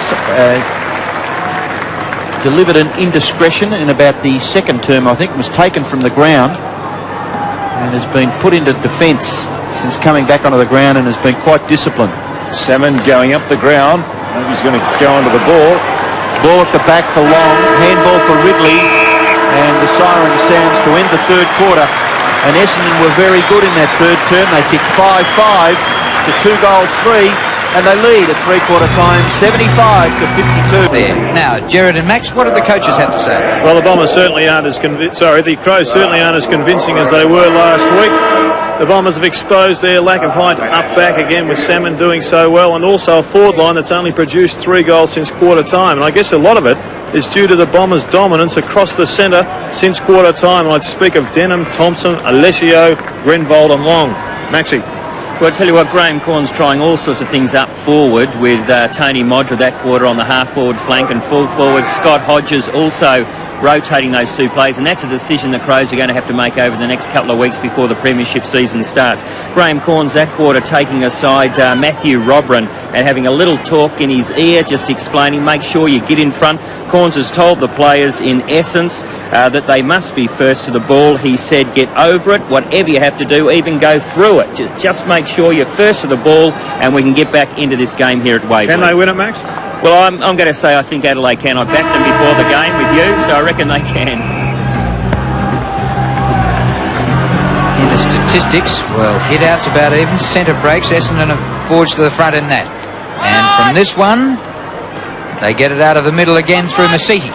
delivered an indiscretion in about the second term, I think. Was taken from the ground and has been put into defence since coming back onto the ground and has been quite disciplined. Salmon going up the ground. Maybe he's going to go onto the ball. Ball at the back for Long. Handball for Ridley. And the siren sounds to end the third quarter. And Essendon were very good in that third term. They kicked 5-5 to 2-3, and they lead at three-quarter time, 75 to 52. There. Now, Jared and Max, what did the coaches have to say? Well, the Bombers certainly aren't as the Crows certainly aren't as convincing as they were last week. The Bombers have exposed their lack of height up back again, with Salmon doing so well, and also a forward line that's only produced 3 goals since quarter time. And I guess a lot of it is due to the Bombers' dominance across the centre since quarter time. I'd speak of Denham, Thompson, Alessio, Grenvold and Long. Maxie. Well, I tell you what, Graham Corn's trying all sorts of things up forward with Tony Modra that quarter on the half-forward flank and full forward. Scott Hodges also rotating those two players, and that's a decision the Crows are going to have to make over the next couple of weeks before the premiership season starts. Graham Corn's that quarter taking aside Matthew Robran and having a little talk in his ear, just explaining, make sure you get in front. Corns has told the players in essence that they must be first to the ball. He said, get over it, whatever you have to do, even go through it. Just make sure you're first to the ball and we can get back into this game here at Waverley. Can they win it, Max? Well, I'm going to say I think Adelaide can. I backed them before the game with you, so I reckon they can. In the statistics, well, hit-outs about even. Centre breaks, Essendon have forged to the front in that. And from this one, they get it out of the middle again through Masiti.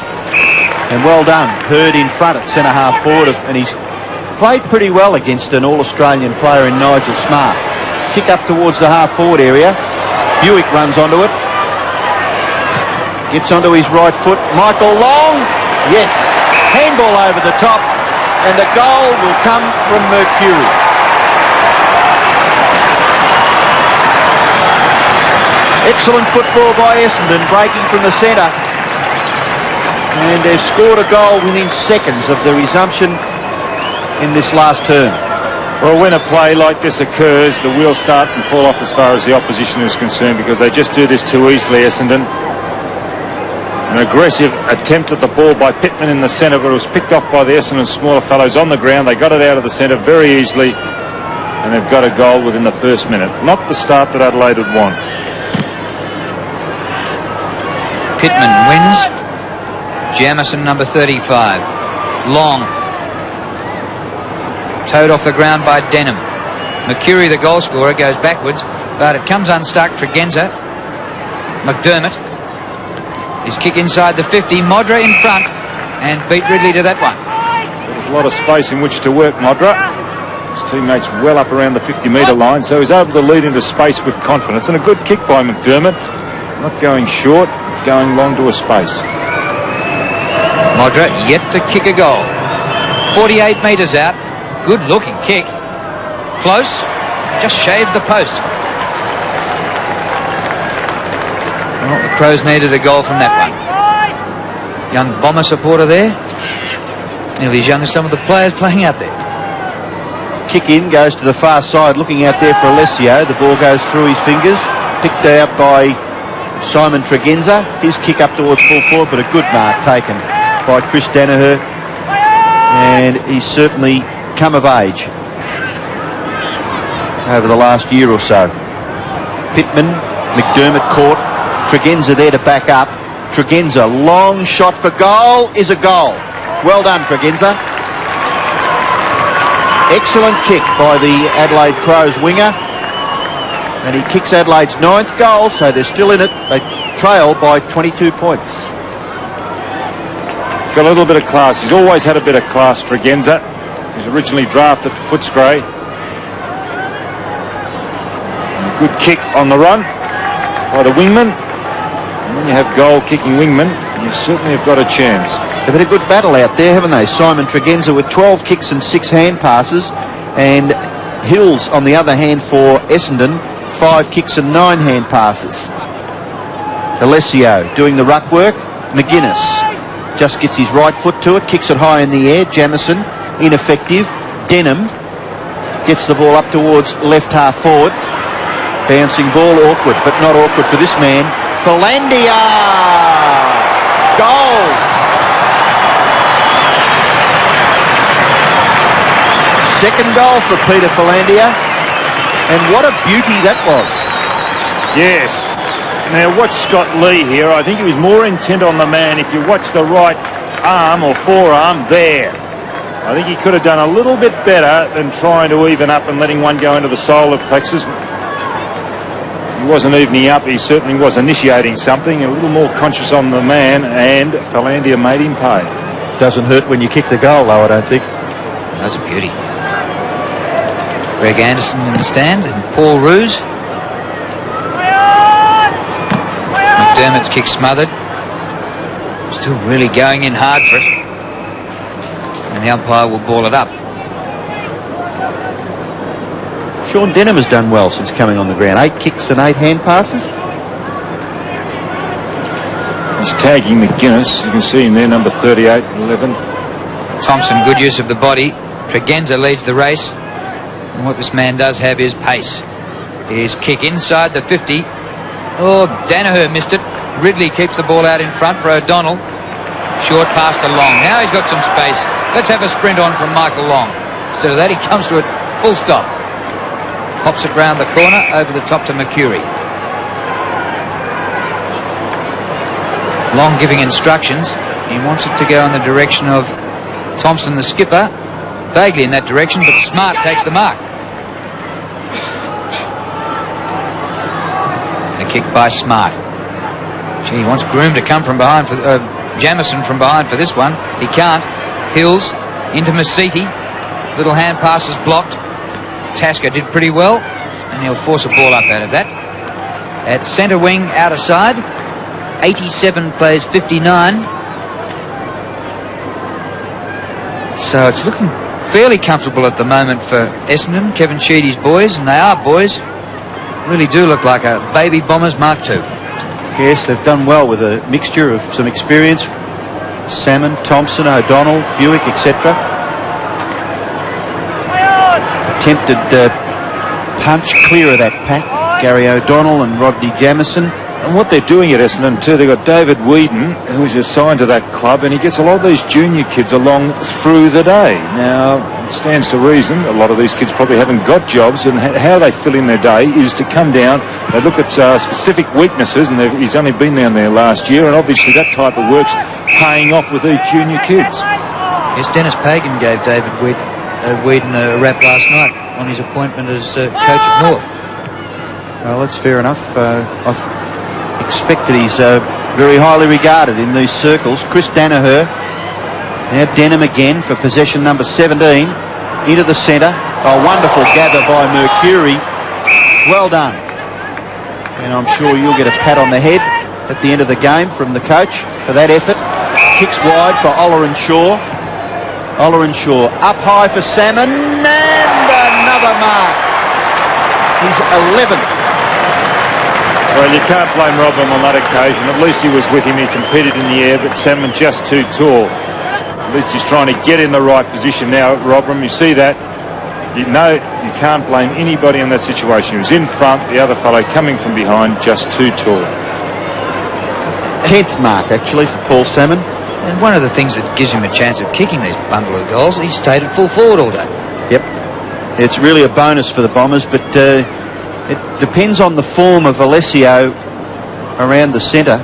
And well done. Hurd in front at centre-half forward, and he's played pretty well against an All-Australian player in Nigel Smart. Kick up towards the half-forward area. Buick runs onto it. Gets onto his right foot. Michael Long. Yes. Handball over the top. And the goal will come from Mercury. Excellent football by Essendon, breaking from the centre. And they've scored a goal within seconds of the resumption in this last term. Well, when a play like this occurs, the wheels start and fall off as far as the opposition is concerned, because they just do this too easily, Essendon. An aggressive attempt at the ball by Pittman in the centre, but it was picked off by the Essendon smaller fellows on the ground. They got it out of the centre very easily, and they've got a goal within the first minute. Not the start that Adelaide would want. Pittman wins. Jamison, number 35. Long towed off the ground by Denham. Mercury, the goal scorer, goes backwards, but it comes unstuck. Tregenza. McDermott. His kick inside the 50. Modra in front and beat Ridley to that one. There's a lot of space in which to work, Modra. His teammates well up around the 50-metre line, so he's able to lead into space with confidence. And a good kick by McDermott. Not going short, going long to a space. Modra yet to kick a goal. 48 metres out. Good looking kick. Close. Just shaves the post. Well, the Crows needed a goal from that one. Young Bomber supporter there. Nearly as young as some of the players playing out there. Kick in, goes to the far side, looking out there for Alessio. The ball goes through his fingers. Picked out by Simon Tregenza. His kick up towards full forward, but a good mark taken by Chris Danaher. And he's certainly come of age over the last year or so. Pittman, McDermott caught. Tregenza there to back up. Tregenza, long shot for goal, is a goal. Well done, Tregenza. Excellent kick by the Adelaide Crows winger. And he kicks Adelaide's 9th goal, so they're still in it. They trail by 22 points. He's got a little bit of class. He's always had a bit of class, Tregenza. He's originally drafted to Footscray. And a good kick on the run by the wingman. And when you have goal-kicking wingmen, you certainly have got a chance. They've had a good battle out there, haven't they? Simon Tregenza with 12 kicks and 6 hand passes, and Hills, on the other hand, for Essendon, 5 kicks and 9 hand passes. Alessio doing the ruck work. McGuinness just gets his right foot to it, kicks it high in the air. Jamison, ineffective. Denham gets the ball up towards left half forward. Bouncing ball, awkward, but not awkward for this man. Philandia! Goal! Second goal for Peter Philandia. And what a beauty that was. Yes. Now watch Scott Lee here. I think he was more intent on the man. If you watch the right arm or forearm there, I think he could have done a little bit better than trying to even up and letting one go into the solar plexus. He wasn't evening up. He certainly was initiating something. A little more conscious on the man, and Philandia made him pay. Doesn't hurt when you kick the goal, though, I don't think. That's a beauty. Greg Anderson in the stand and Paul Roos. McDermott's kick smothered. Still really going in hard for it. And the umpire will ball it up. Sean Denham has done well since coming on the ground. 8 kicks and 8 hand passes. He's tagging McGuinness. You can see him there, number 38, 11. Thompson, good use of the body. Tregenza leads the race. And what this man does have is pace. His kick inside the 50. Oh, Danaher missed it. Ridley keeps the ball out in front for O'Donnell. Short pass to Long. Now he's got some space. Let's have a sprint on from Michael Long. Instead of that, he comes to it full stop. Pops it round the corner, over the top to Mercury. Long giving instructions. He wants it to go in the direction of Thompson, the skipper. Vaguely in that direction, but Smart takes the mark. The kick by Smart. Gee, he wants Groom to come from behind, for Jamison from behind for this one. He can't. Hills into Masiti. Little hand passes blocked. Tasker did pretty well, and he'll force a ball up out of that. At centre wing, outer side, 87 plays 59. So it's looking fairly comfortable at the moment for Essendon, Kevin Sheedy's boys, and they are boys. Really do look like a baby Bombers Mark II. Yes, they've done well with a mixture of some experience. Salmon, Thompson, O'Donnell, Buick, etc. Attempted punch clear of that pack. Gary O'Donnell and Rodney Jamison. And what they're doing at Essendon too, they've got David Whedon, who's assigned to that club, and he gets a lot of these junior kids along through the day. Now, it stands to reason a lot of these kids probably haven't got jobs, and how they fill in their day is to come down, they look at specific weaknesses, and he's only been down there last year, and obviously that type of work's paying off with these junior kids. Yes, Dennis Pagan gave David Whedon Whedon a rap last night on his appointment as coach of North. Well, that's fair enough. I expect that he's very highly regarded in these circles. Chris Danaher. Now Denham again for possession number 17. Into the centre. A wonderful gather by Mercury. Well done. And I'm sure you'll get a pat on the head at the end of the game from the coach for that effort. Kicks wide for Ollerenshaw. Ollerenshaw up high for Salmon. And another mark. He's 11th. Well, you can't blame Robin on that occasion. At least he was with him. He competed in the air, but Salmon just too tall. At least he's trying to get in the right position now, Robin. You see that. You know you can't blame anybody in that situation. He was in front, the other fellow coming from behind, just too tall. 10th mark, actually, for Paul Salmon. And one of the things that gives him a chance of kicking these bundle of goals, he stayed at full forward all day. Yep. It's really a bonus for the Bombers, but it depends on the form of Alessio around the centre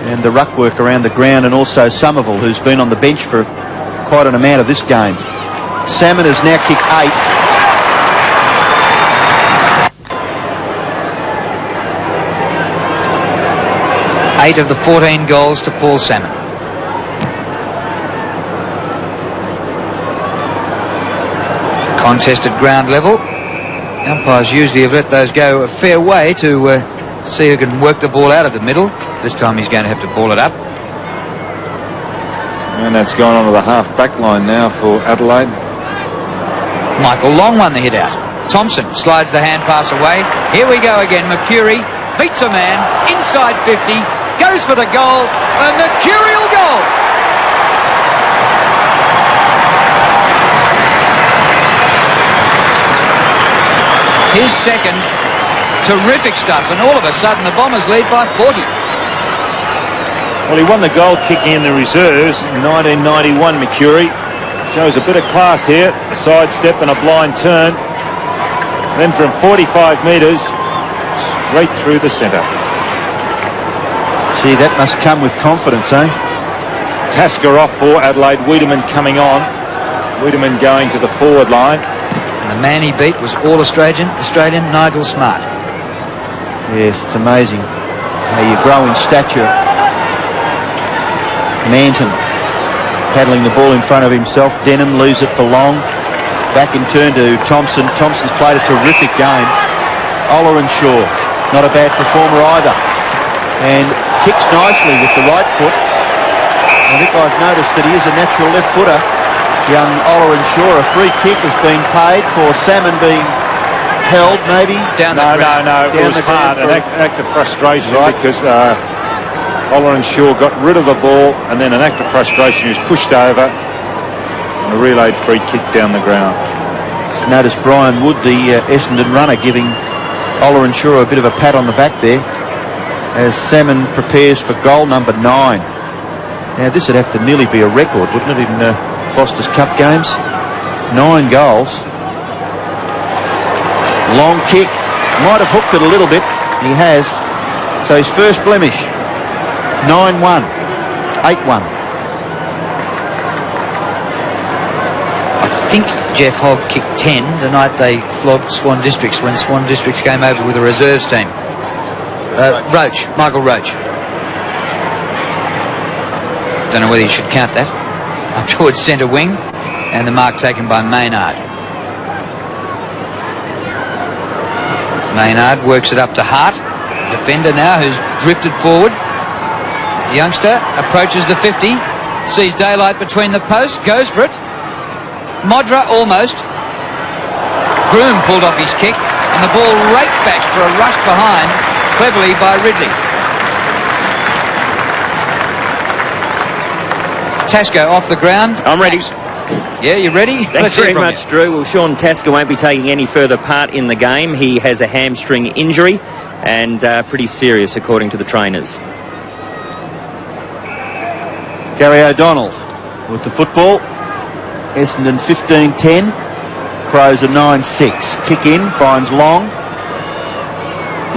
and the ruck work around the ground, and also Somerville, who's been on the bench for quite an amount of this game. Salmon has now kicked 8. 8 of the 14 goals to Paul Salmon. Contested ground level. Umpires usually have let those go a fair way to see who can work the ball out of the middle. This time he's going to have to ball it up. And that's gone onto the half-back line now for Adelaide. Michael Long won the hit out. Thompson slides the hand pass away. Here we go again. Mercury beats a man inside 50, goes for the goal, a mercurial goal. His second. Terrific stuff, and all of a sudden the Bombers lead by 40. Well, he won the goal kicking in the reserves in 1991, Mercury. Shows a bit of class here, a sidestep and a blind turn. Then from 45 metres, straight through the centre. Gee, that must come with confidence, eh? Tasker off for Adelaide, Wiedemann coming on. Wiedemann going to the forward line. And the man he beat was All-Australian Nigel Smart. Yes, it's amazing how you grow in stature. Manton paddling the ball in front of himself. Denham leaves it for Long. Back in turn to Thompson. Thompson's played a terrific game. Ollerenshaw, not a bad performer either. And kicks nicely with the right foot. I think I've noticed that he is a natural left footer. Young Ollerenshaw. A free kick has been paid for Salmon being held, maybe. Down the ground. No. It was hard. An act of frustration, right? Because Ollerenshaw got rid of the ball, and then an act of frustration, he was pushed over, and a relayed free kick down the ground. Just notice Brian Wood, the Essendon runner, giving Ollerenshaw a bit of a pat on the back there as Salmon prepares for goal number 9. Now this would have to nearly be a record, wouldn't it, in Foster's Cup games? 9 goals. Long kick. Might have hooked it a little bit. He has. So his first blemish. 9-1. 8-1. I think Jeff Hogg kicked 10 the night they flogged Swan Districts, when Swan Districts came over with a reserves team. Michael Roach. Don't know whether you should count that. Up towards centre wing, and the mark taken by Maynard. Maynard works it up to Hart. Defender now who's drifted forward. The youngster approaches the 50, sees daylight between the posts, goes for it. Modra almost. Groom pulled off his kick, and the ball raked back for a rush behind, cleverly by Ridley. Tasco off the ground. I'm ready. Yeah, you ready? Thanks very much, Drew. Well, Sean Tasker won't be taking any further part in the game. He has a hamstring injury, and pretty serious, according to the trainers. Gary O'Donnell with the football. Essendon 15-10. Crows are 9-6. Kick in, finds Long.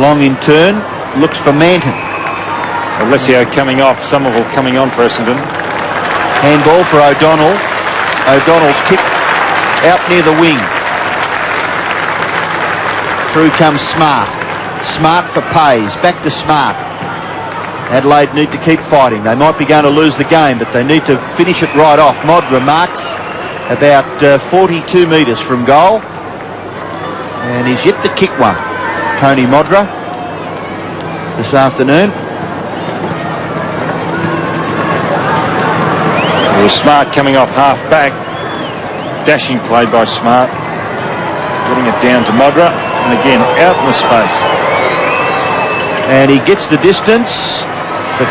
Long in turn, looks for Manton. Alessio coming off, Somerville coming on for Essendon. Handball for O'Donnell. O'Donnell's kick out near the wing. Through comes Smart. Smart for Pays. Back to Smart. Adelaide need to keep fighting. They might be going to lose the game, but they need to finish it right off. Modra marks about 42 metres from goal. And he's yet to kick one. Tony Modra this afternoon. It was Smart coming off half back. Dashing play by Smart. Getting it down to Modra. And again, out in the space. And he gets the distance, but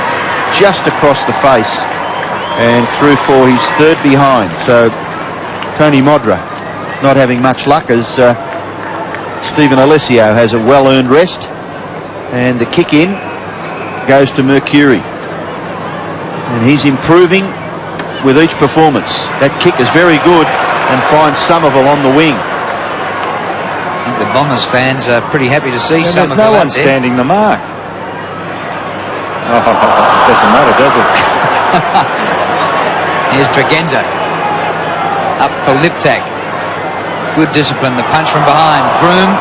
just across the face. And through for his third behind. So Tony Modra not having much luck as Stephen Alessio has a well-earned rest. And the kick in goes to Mercury. And he's improving with each performance. That kick is very good and finds Somerville on the wing. I think the Bombers fans are pretty happy to see Somerville. There's no one standing the mark. Oh, doesn't matter, does it? Here's Tregenza. Up for Liptak. Good discipline. The punch from behind. Broom.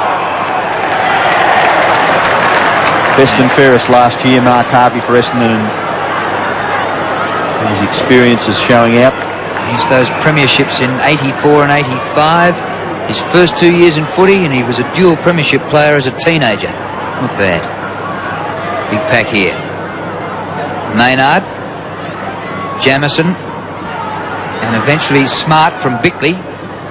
Best and fairest last year, Mark Harvey for Essendon, and his experience is showing out. He's those premierships in 84 and 85. His first 2 years in footy, and he was a dual premiership player as a teenager. Not bad. Big pack here. Maynard. Jamison. And eventually Smart from Bickley.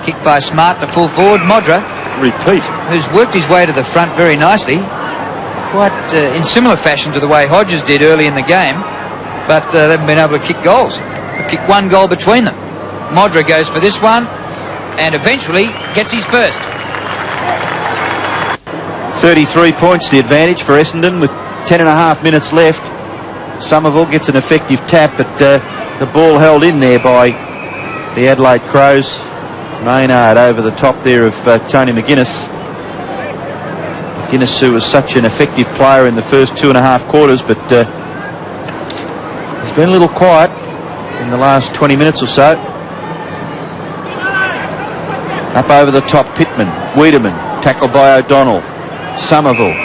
Kicked by Smart to full forward. Modra. Repeat. Who's worked his way to the front very nicely. Quite in similar fashion to the way Hodges did early in the game. But they haven't been able to kick goals. They've kicked one goal between them. Modra goes for this one. And eventually gets his first. 33 points the advantage for Essendon with 10.5 minutes left. Somerville gets an effective tap, but the ball held in there by the Adelaide Crows. Maynard over the top there of Tony McGuinness. McGuinness, who was such an effective player in the first 2.5 quarters, but he's been a little quiet in the last 20 minutes or so. Up over the top, Pittman. Wiedemann, tackled by O'Donnell. Somerville,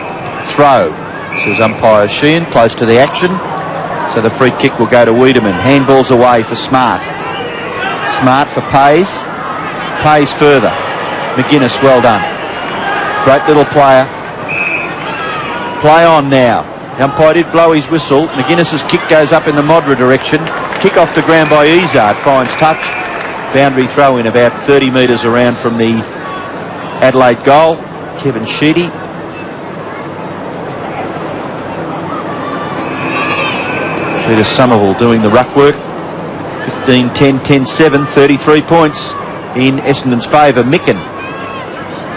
throw, says umpire Sheehan, close to the action. So the free kick will go to Wiedemann. Handballs away for Smart. Smart for Pays. Pays further. McGuinness, well done. Great little player. Play on now. The umpire did blow his whistle. McGuinness's kick goes up in the Modra direction. Kick off the ground by Izard. Finds touch. Boundary throw in about 30 metres around from the Adelaide goal. Kevin Sheedy. Peter Somerville doing the ruck work. 15-10, 10-7, 33 points in Essendon's favour. Micken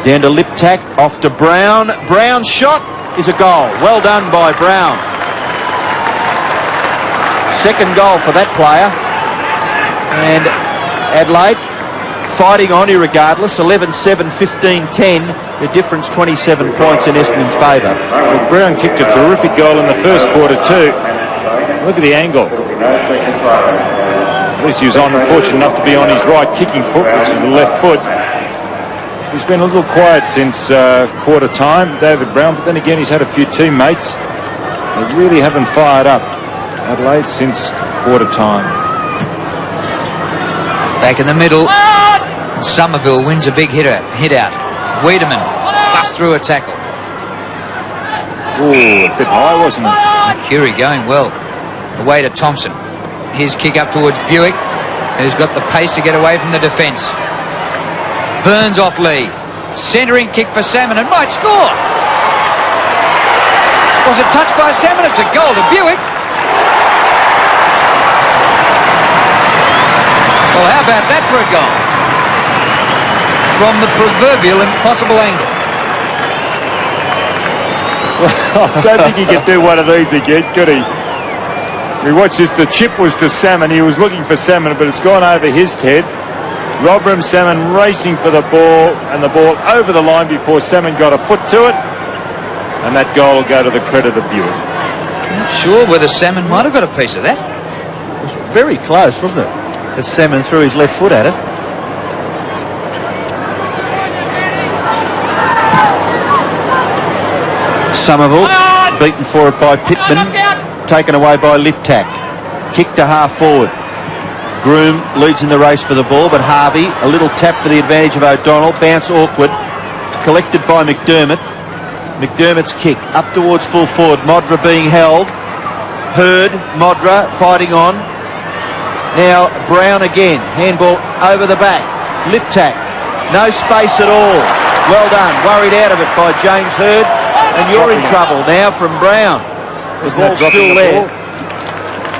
down to Liptak, off to Brown. Brown's shot is a goal. Well done by Brown. Second goal for that player. And Adelaide fighting on irregardless. 11-7, 15-10. The difference 27 points in Essendon's favour. Well, Brown kicked a terrific goal in the first quarter too. Look at the angle. At least he was unfortunate enough to be on his right kicking foot, which is the left foot. He's been a little quiet since quarter time, David Brown, but then again he's had a few teammates. They really haven't fired up Adelaide since quarter time. Back in the middle. Somerville wins a big hit out. Wiedemann busts through a tackle. Ooh, a bit high, wasn't it? Mercury going well. Away to Thompson. His kick up towards Buick, who's got the pace to get away from the defence. Burns off Lee. Centering kick for Salmon and might score. Was it touched by Salmon? It's a goal to Buick. Well, how about that for a goal? From the proverbial impossible angle. Well, I don't think he could do one of these again, could he? We watched this. The chip was to Salmon. He was looking for Salmon, but it's gone over his head. Robram, Salmon racing for the ball, and the ball over the line before Salmon got a foot to it. And that goal will go to the credit of Buick. Not sure whether Salmon might have got a piece of that. It was very close, wasn't it? As Salmon threw his left foot at it. Somerville, beaten for it by Pittman, taken away by Liptak. Kick to half forward. Groom leads in the race for the ball, but Harvey, a little tap for the advantage of O'Donnell, bounce awkward, collected by McDermott. McDermott's kick up towards full forward, Modra being held. Hurd, Modra fighting on. Now Brown again, handball over the back. Liptak, no space at all. Well done, worried out of it by James Hurd, and you're in trouble now from Brown. The ball's still there.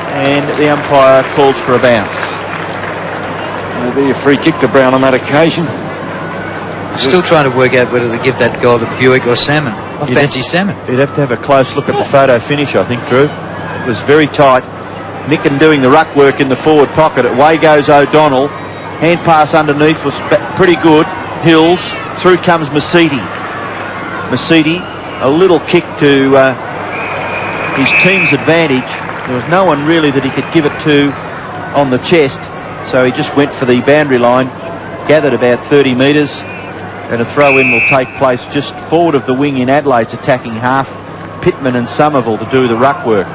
And the umpire calls for a bounce. There'll be a free kick to Brown on that occasion. Still trying to work out whether to give that goal to Buick or Salmon. I fancy Salmon. You'd have to have a close look at the photo finish, I think, Drew. It was very tight. Micken doing the ruck work in the forward pocket. Away goes O'Donnell. Hand pass underneath was pretty good. Hills. Through comes Masidi. Masidi, a little kick to his team's advantage. There was no one really that he could give it to on the chest, so he just went for the boundary line, gathered about 30 metres, and a throw-in will take place just forward of the wing in Adelaide's attacking half. Pittman and Somerville to do the ruck work.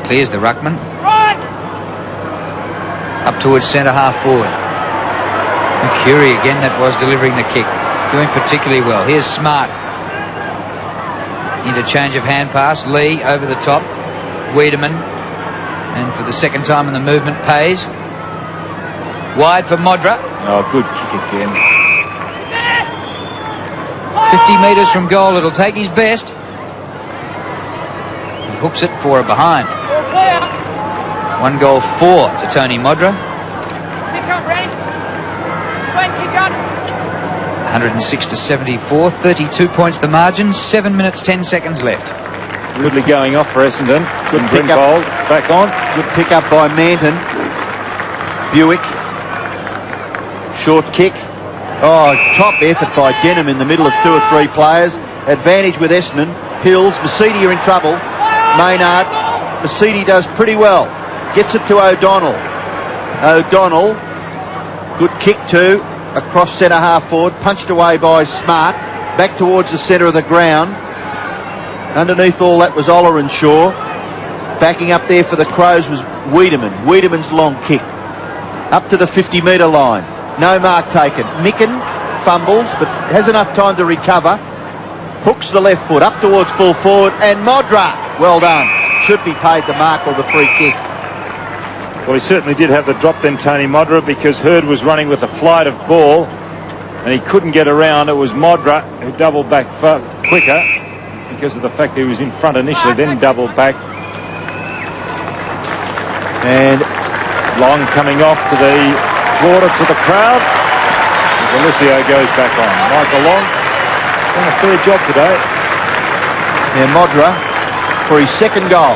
Clears the ruckman. Up towards centre half forward. Mercury again, that was delivering the kick. Doing particularly well. Here's Smart. Interchange of hand pass. Lee over the top. Wiedemann. And for the second time in the movement, Pays. Wide for Modra. Oh, good kick again. 50 metres from goal. It'll take his best. He hooks it for a behind. 1 goal 4 to Tony Modra. 106 to 74, 32 points the margin, 7 minutes 10 seconds left. Goodly going off for Essendon. Good pick up. Back on. Good pick up by Manton. Buick. Short kick. Oh, top effort by Denham in the middle of 2 or 3 players. Advantage with Essendon. Hills. Masidi are in trouble. Maynard. Masidi does pretty well. Gets it to O'Donnell. O'Donnell. Good kick too. Across centre half forward, punched away by Smart, back towards the centre of the ground. Underneath all that was Ollerenshaw. Backing up there for the Crows was Wiedemann. Wiedemann's long kick. Up to the 50-metre line. No mark taken. Micken fumbles, but has enough time to recover. Hooks the left foot up towards full forward, and Modra, well done. Should be paid the mark or the free kick. Well, he certainly did have the drop then, Tony Modra, because Hurd was running with a flight of ball and he couldn't get around. It was Modra who doubled back quicker because of the fact that he was in front initially, then doubled back. And Long coming off to the border to the crowd. As Alessio goes back on. Michael Long done a fair job today. Now Modra for his second goal.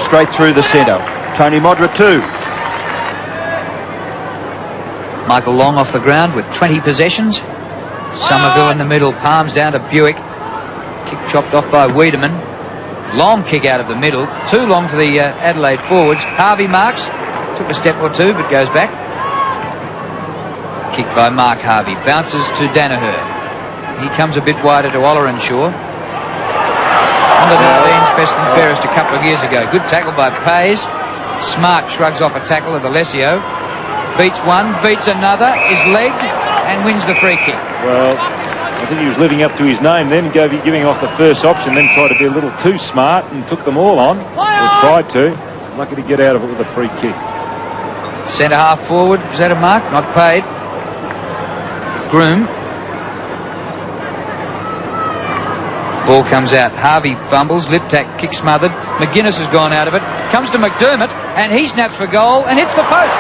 Straight through the centre. Tony Modra 2. Michael Long off the ground with 20 possessions. Somerville in the middle, palms down to Buick. Kick chopped off by Wiedemann. Long kick out of the middle. Too long for the Adelaide forwards. Harvey marks. Took a step or two but goes back. Kick by Mark Harvey. Bounces to Danaher. He comes a bit wider to Ollerenshaw. Under Darlene's Preston Ferris a couple of years ago. Good tackle by Pays. Smart shrugs off a tackle of Alessio. Beats one, beats another, is legged and wins the free kick. Well, I think he was living up to his name then, giving off the first option, then tried to be a little too smart and took them all on. Or tried to. Lucky to get out of it with a free kick. Centre half forward, is that a mark? Not paid. Groom. Ball comes out. Harvey fumbles. Liptak kick smothered. McGuinness has gone out of it. Comes to McDermott and he snaps for goal and hits the post.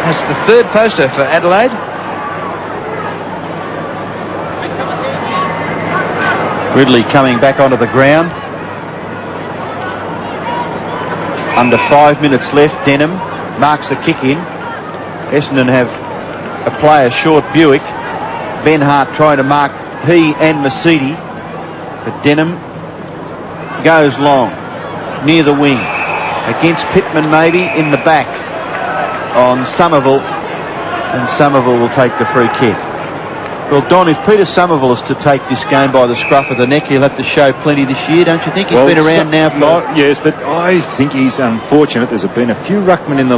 That's the third poster for Adelaide. Ridley coming back onto the ground. Under 5 minutes left. Denham marks the kick in. Essendon have a player short. Buick. Ben Hart trying to mark he and Masidi, but Denham goes long near the wing against Pittman, maybe in the back on Somerville. And Somerville will take the free kick. Well, Don, if Peter Somerville is to take this game by the scruff of the neck, he'll have to show plenty this year, don't you think? He's been around now for... Yes, but I think he's unfortunate. There's been a few ruckmen in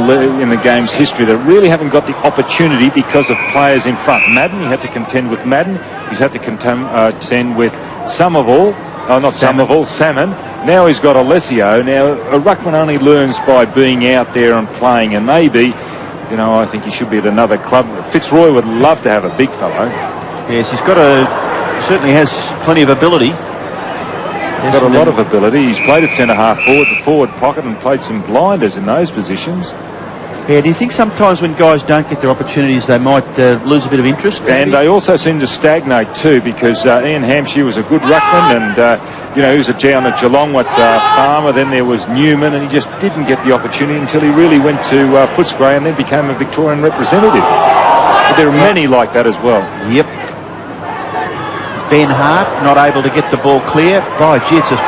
the game's history that really haven't got the opportunity because of players in front. Madden, he had to contend with Madden. He's had to contend with Somerville. Salmon. Now he's got Alessio. Now, a ruckman only learns by being out there and playing, and maybe, I think he should be at another club. Fitzroy would love to have a big fellow. Yes, certainly has plenty of ability. He's got a lot of ability. He's played at centre-half forward, the forward pocket, and played some blinders in those positions. Yeah, do you think sometimes when guys don't get their opportunities, they might lose a bit of interest? Maybe? And they also seem to stagnate too, because Ian Hampshire was a good ruckman, and he was down at Geelong with Palmer. Then there was Newman, and he just didn't get the opportunity until he really went to Footscray and then became a Victorian representative. But there are many like that as well. Yep. Ben Hart not able to get the ball clear. By gee, it's a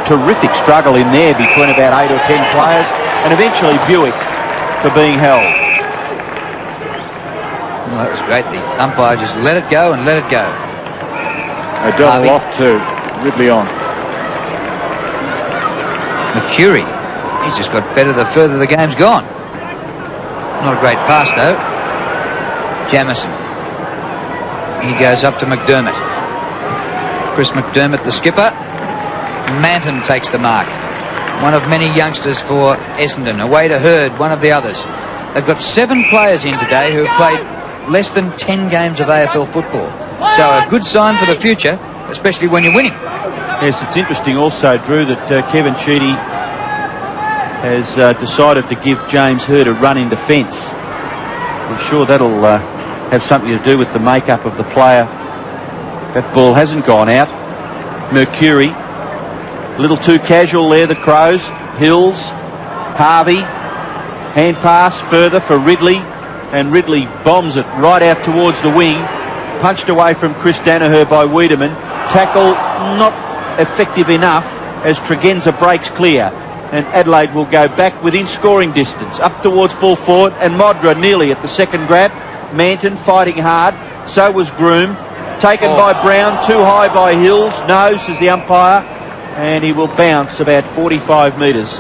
terrific struggle in there between about 8 or 10 players, and eventually Buick for being held. Well, that was great. The umpire just let it go and let it go. O'Donnell off too. Ridley on. Mercury. He's just got better the further the game's gone. Not a great pass though. Jamison. He goes up to McDermott. Chris McDermott, the skipper. Manton takes the mark. One of many youngsters for Essendon. Away to Hurd, one of the others. They've got 7 players in today who have played less than 10 games of AFL football. So a good sign for the future, especially when you're winning. Yes, it's interesting also, Drew, that Kevin Sheedy has decided to give James Hurd a run in defence. I'm sure that'll have something to do with the makeup of the player. That ball hasn't gone out. Mercury, a little too casual there, the Crows. Hills, Harvey, hand pass further for Ridley, and Ridley bombs it right out towards the wing. Punched away from Chris Danaher by Wiedemann. Tackle not effective enough as Tregenza breaks clear, and Adelaide will go back within scoring distance up towards full forward, and Modra nearly at the second grab. Manton fighting hard, so was Groom. Taken by Brown, too high by Hills. No, says the umpire, and he will bounce about 45 metres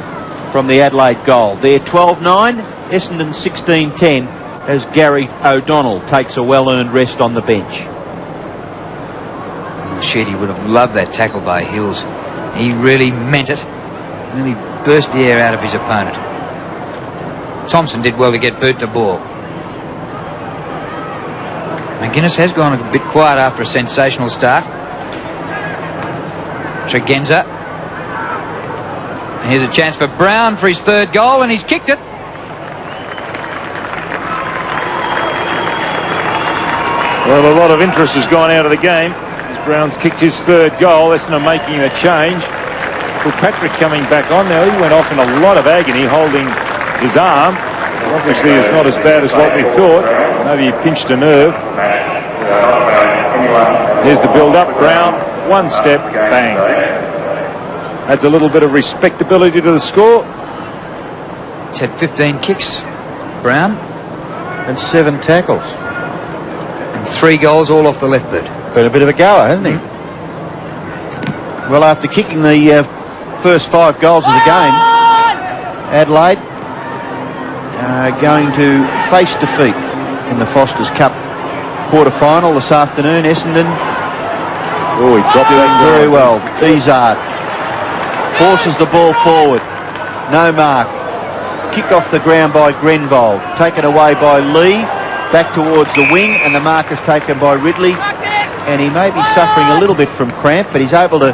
from the Adelaide goal. They're 12-9, Essendon 16-10, as Gary O'Donnell takes a well-earned rest on the bench. Sheedy would have loved that tackle by Hills. He really meant it. Really burst the air out of his opponent. Thompson did well to get boot the ball. McGuinness has gone a bit quiet after a sensational start. Tregenza. Here's a chance for Brown for his 3rd goal, and he's kicked it. Well, a lot of interest has gone out of the game. Brown's kicked his 3rd goal. Essendon making a change. Kilpatrick coming back on now. He went off in a lot of agony holding his arm. Obviously it's not as bad as what we thought. Maybe he pinched a nerve. Here's the build-up. Brown, one step, bang. Adds a little bit of respectability to the score. He's had 15 kicks, Brown. And 7 tackles. And 3 goals all off the left boot. Been a bit of a goer, hasn't he? Well, after kicking the first 5 goals of the game, Adelaide going to face defeat in the Foster's Cup quarter-final this afternoon. Essendon he dropped doing very well. Izard forces the ball forward. No mark. Kick off the ground by Grenvold. Taken away by Lee. Back towards the wing, and the mark is taken by Ridley. And he may be suffering a little bit from cramp, but he's able to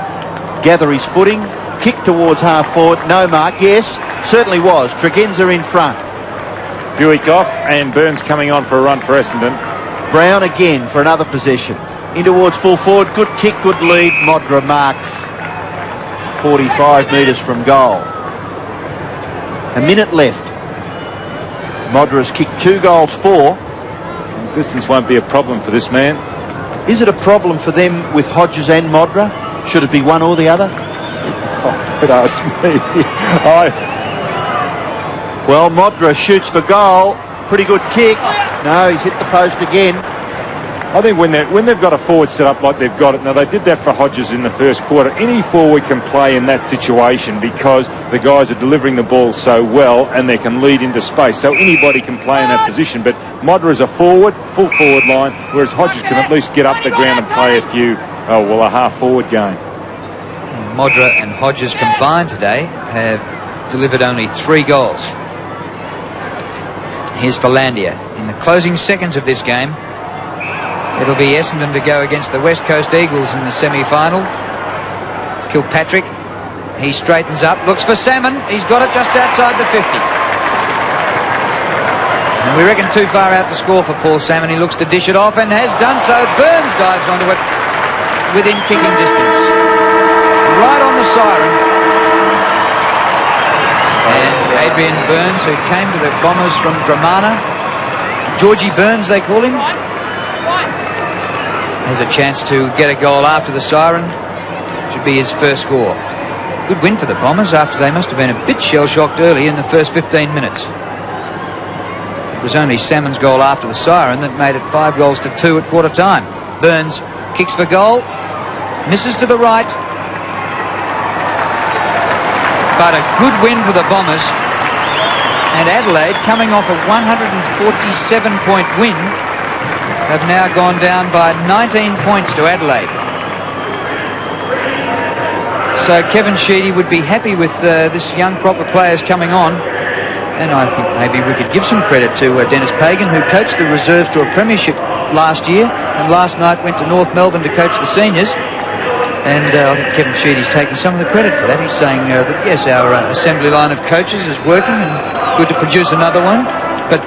gather his footing. Kick towards half forward. No mark. Yes, certainly was. Tregenza in front. Buick off, and Burns coming on for a run for Essendon. Brown again for another possession. In towards full forward. Good kick, good lead. Modra marks 45 metres from goal. A minute left. Modra has kicked 2 goals for. Distance won't be a problem for this man. Is it a problem for them with Hodges and Modra? Should it be one or the other? Don't ask me. Well, Modra shoots for goal. pretty good kick. No, he's hit the post again. I think when they've got a forward set up like they've got it now, they did that for Hodges in the first quarter. Any forward can play in that situation because the guys are delivering the ball so well and they can lead into space. So anybody can play in that position. But Modra is a forward, full forward line, whereas Hodges can at least get up the ground and play a half forward game. Modra and Hodges combined today have delivered only 3 goals. Here's Philandia. In the closing seconds of this game, it'll be Essendon to go against the West Coast Eagles in the semi-final. Kilpatrick, he straightens up, looks for Salmon. He's got it just outside the 50. And we reckon too far out to score for Paul Salmon. He looks to dish it off and has done so. Burns dives onto it within kicking distance. Right on the siren. And Adrian Burns, who came to the Bombers from Dramana, Georgie Burns they call him, has a chance to get a goal after the siren. Should be his first score. Good win for the Bombers after they must have been a bit shell-shocked early in the first 15 minutes. It was only Salmon's goal after the siren that made it 5 goals to 2 at quarter time. Burns kicks for goal, misses to the right. But a good win for the Bombers. And Adelaide, coming off a 147-point win, have now gone down by 19 points to Adelaide. So Kevin Sheedy would be happy with this young crop of players coming on. And I think maybe we could give some credit to Dennis Pagan, who coached the reserves to a premiership last year, and last night went to North Melbourne to coach the seniors. And I think Kevin Sheedy's taken some of the credit for that. He's saying that, yes, our assembly line of coaches is working and good to produce another one. But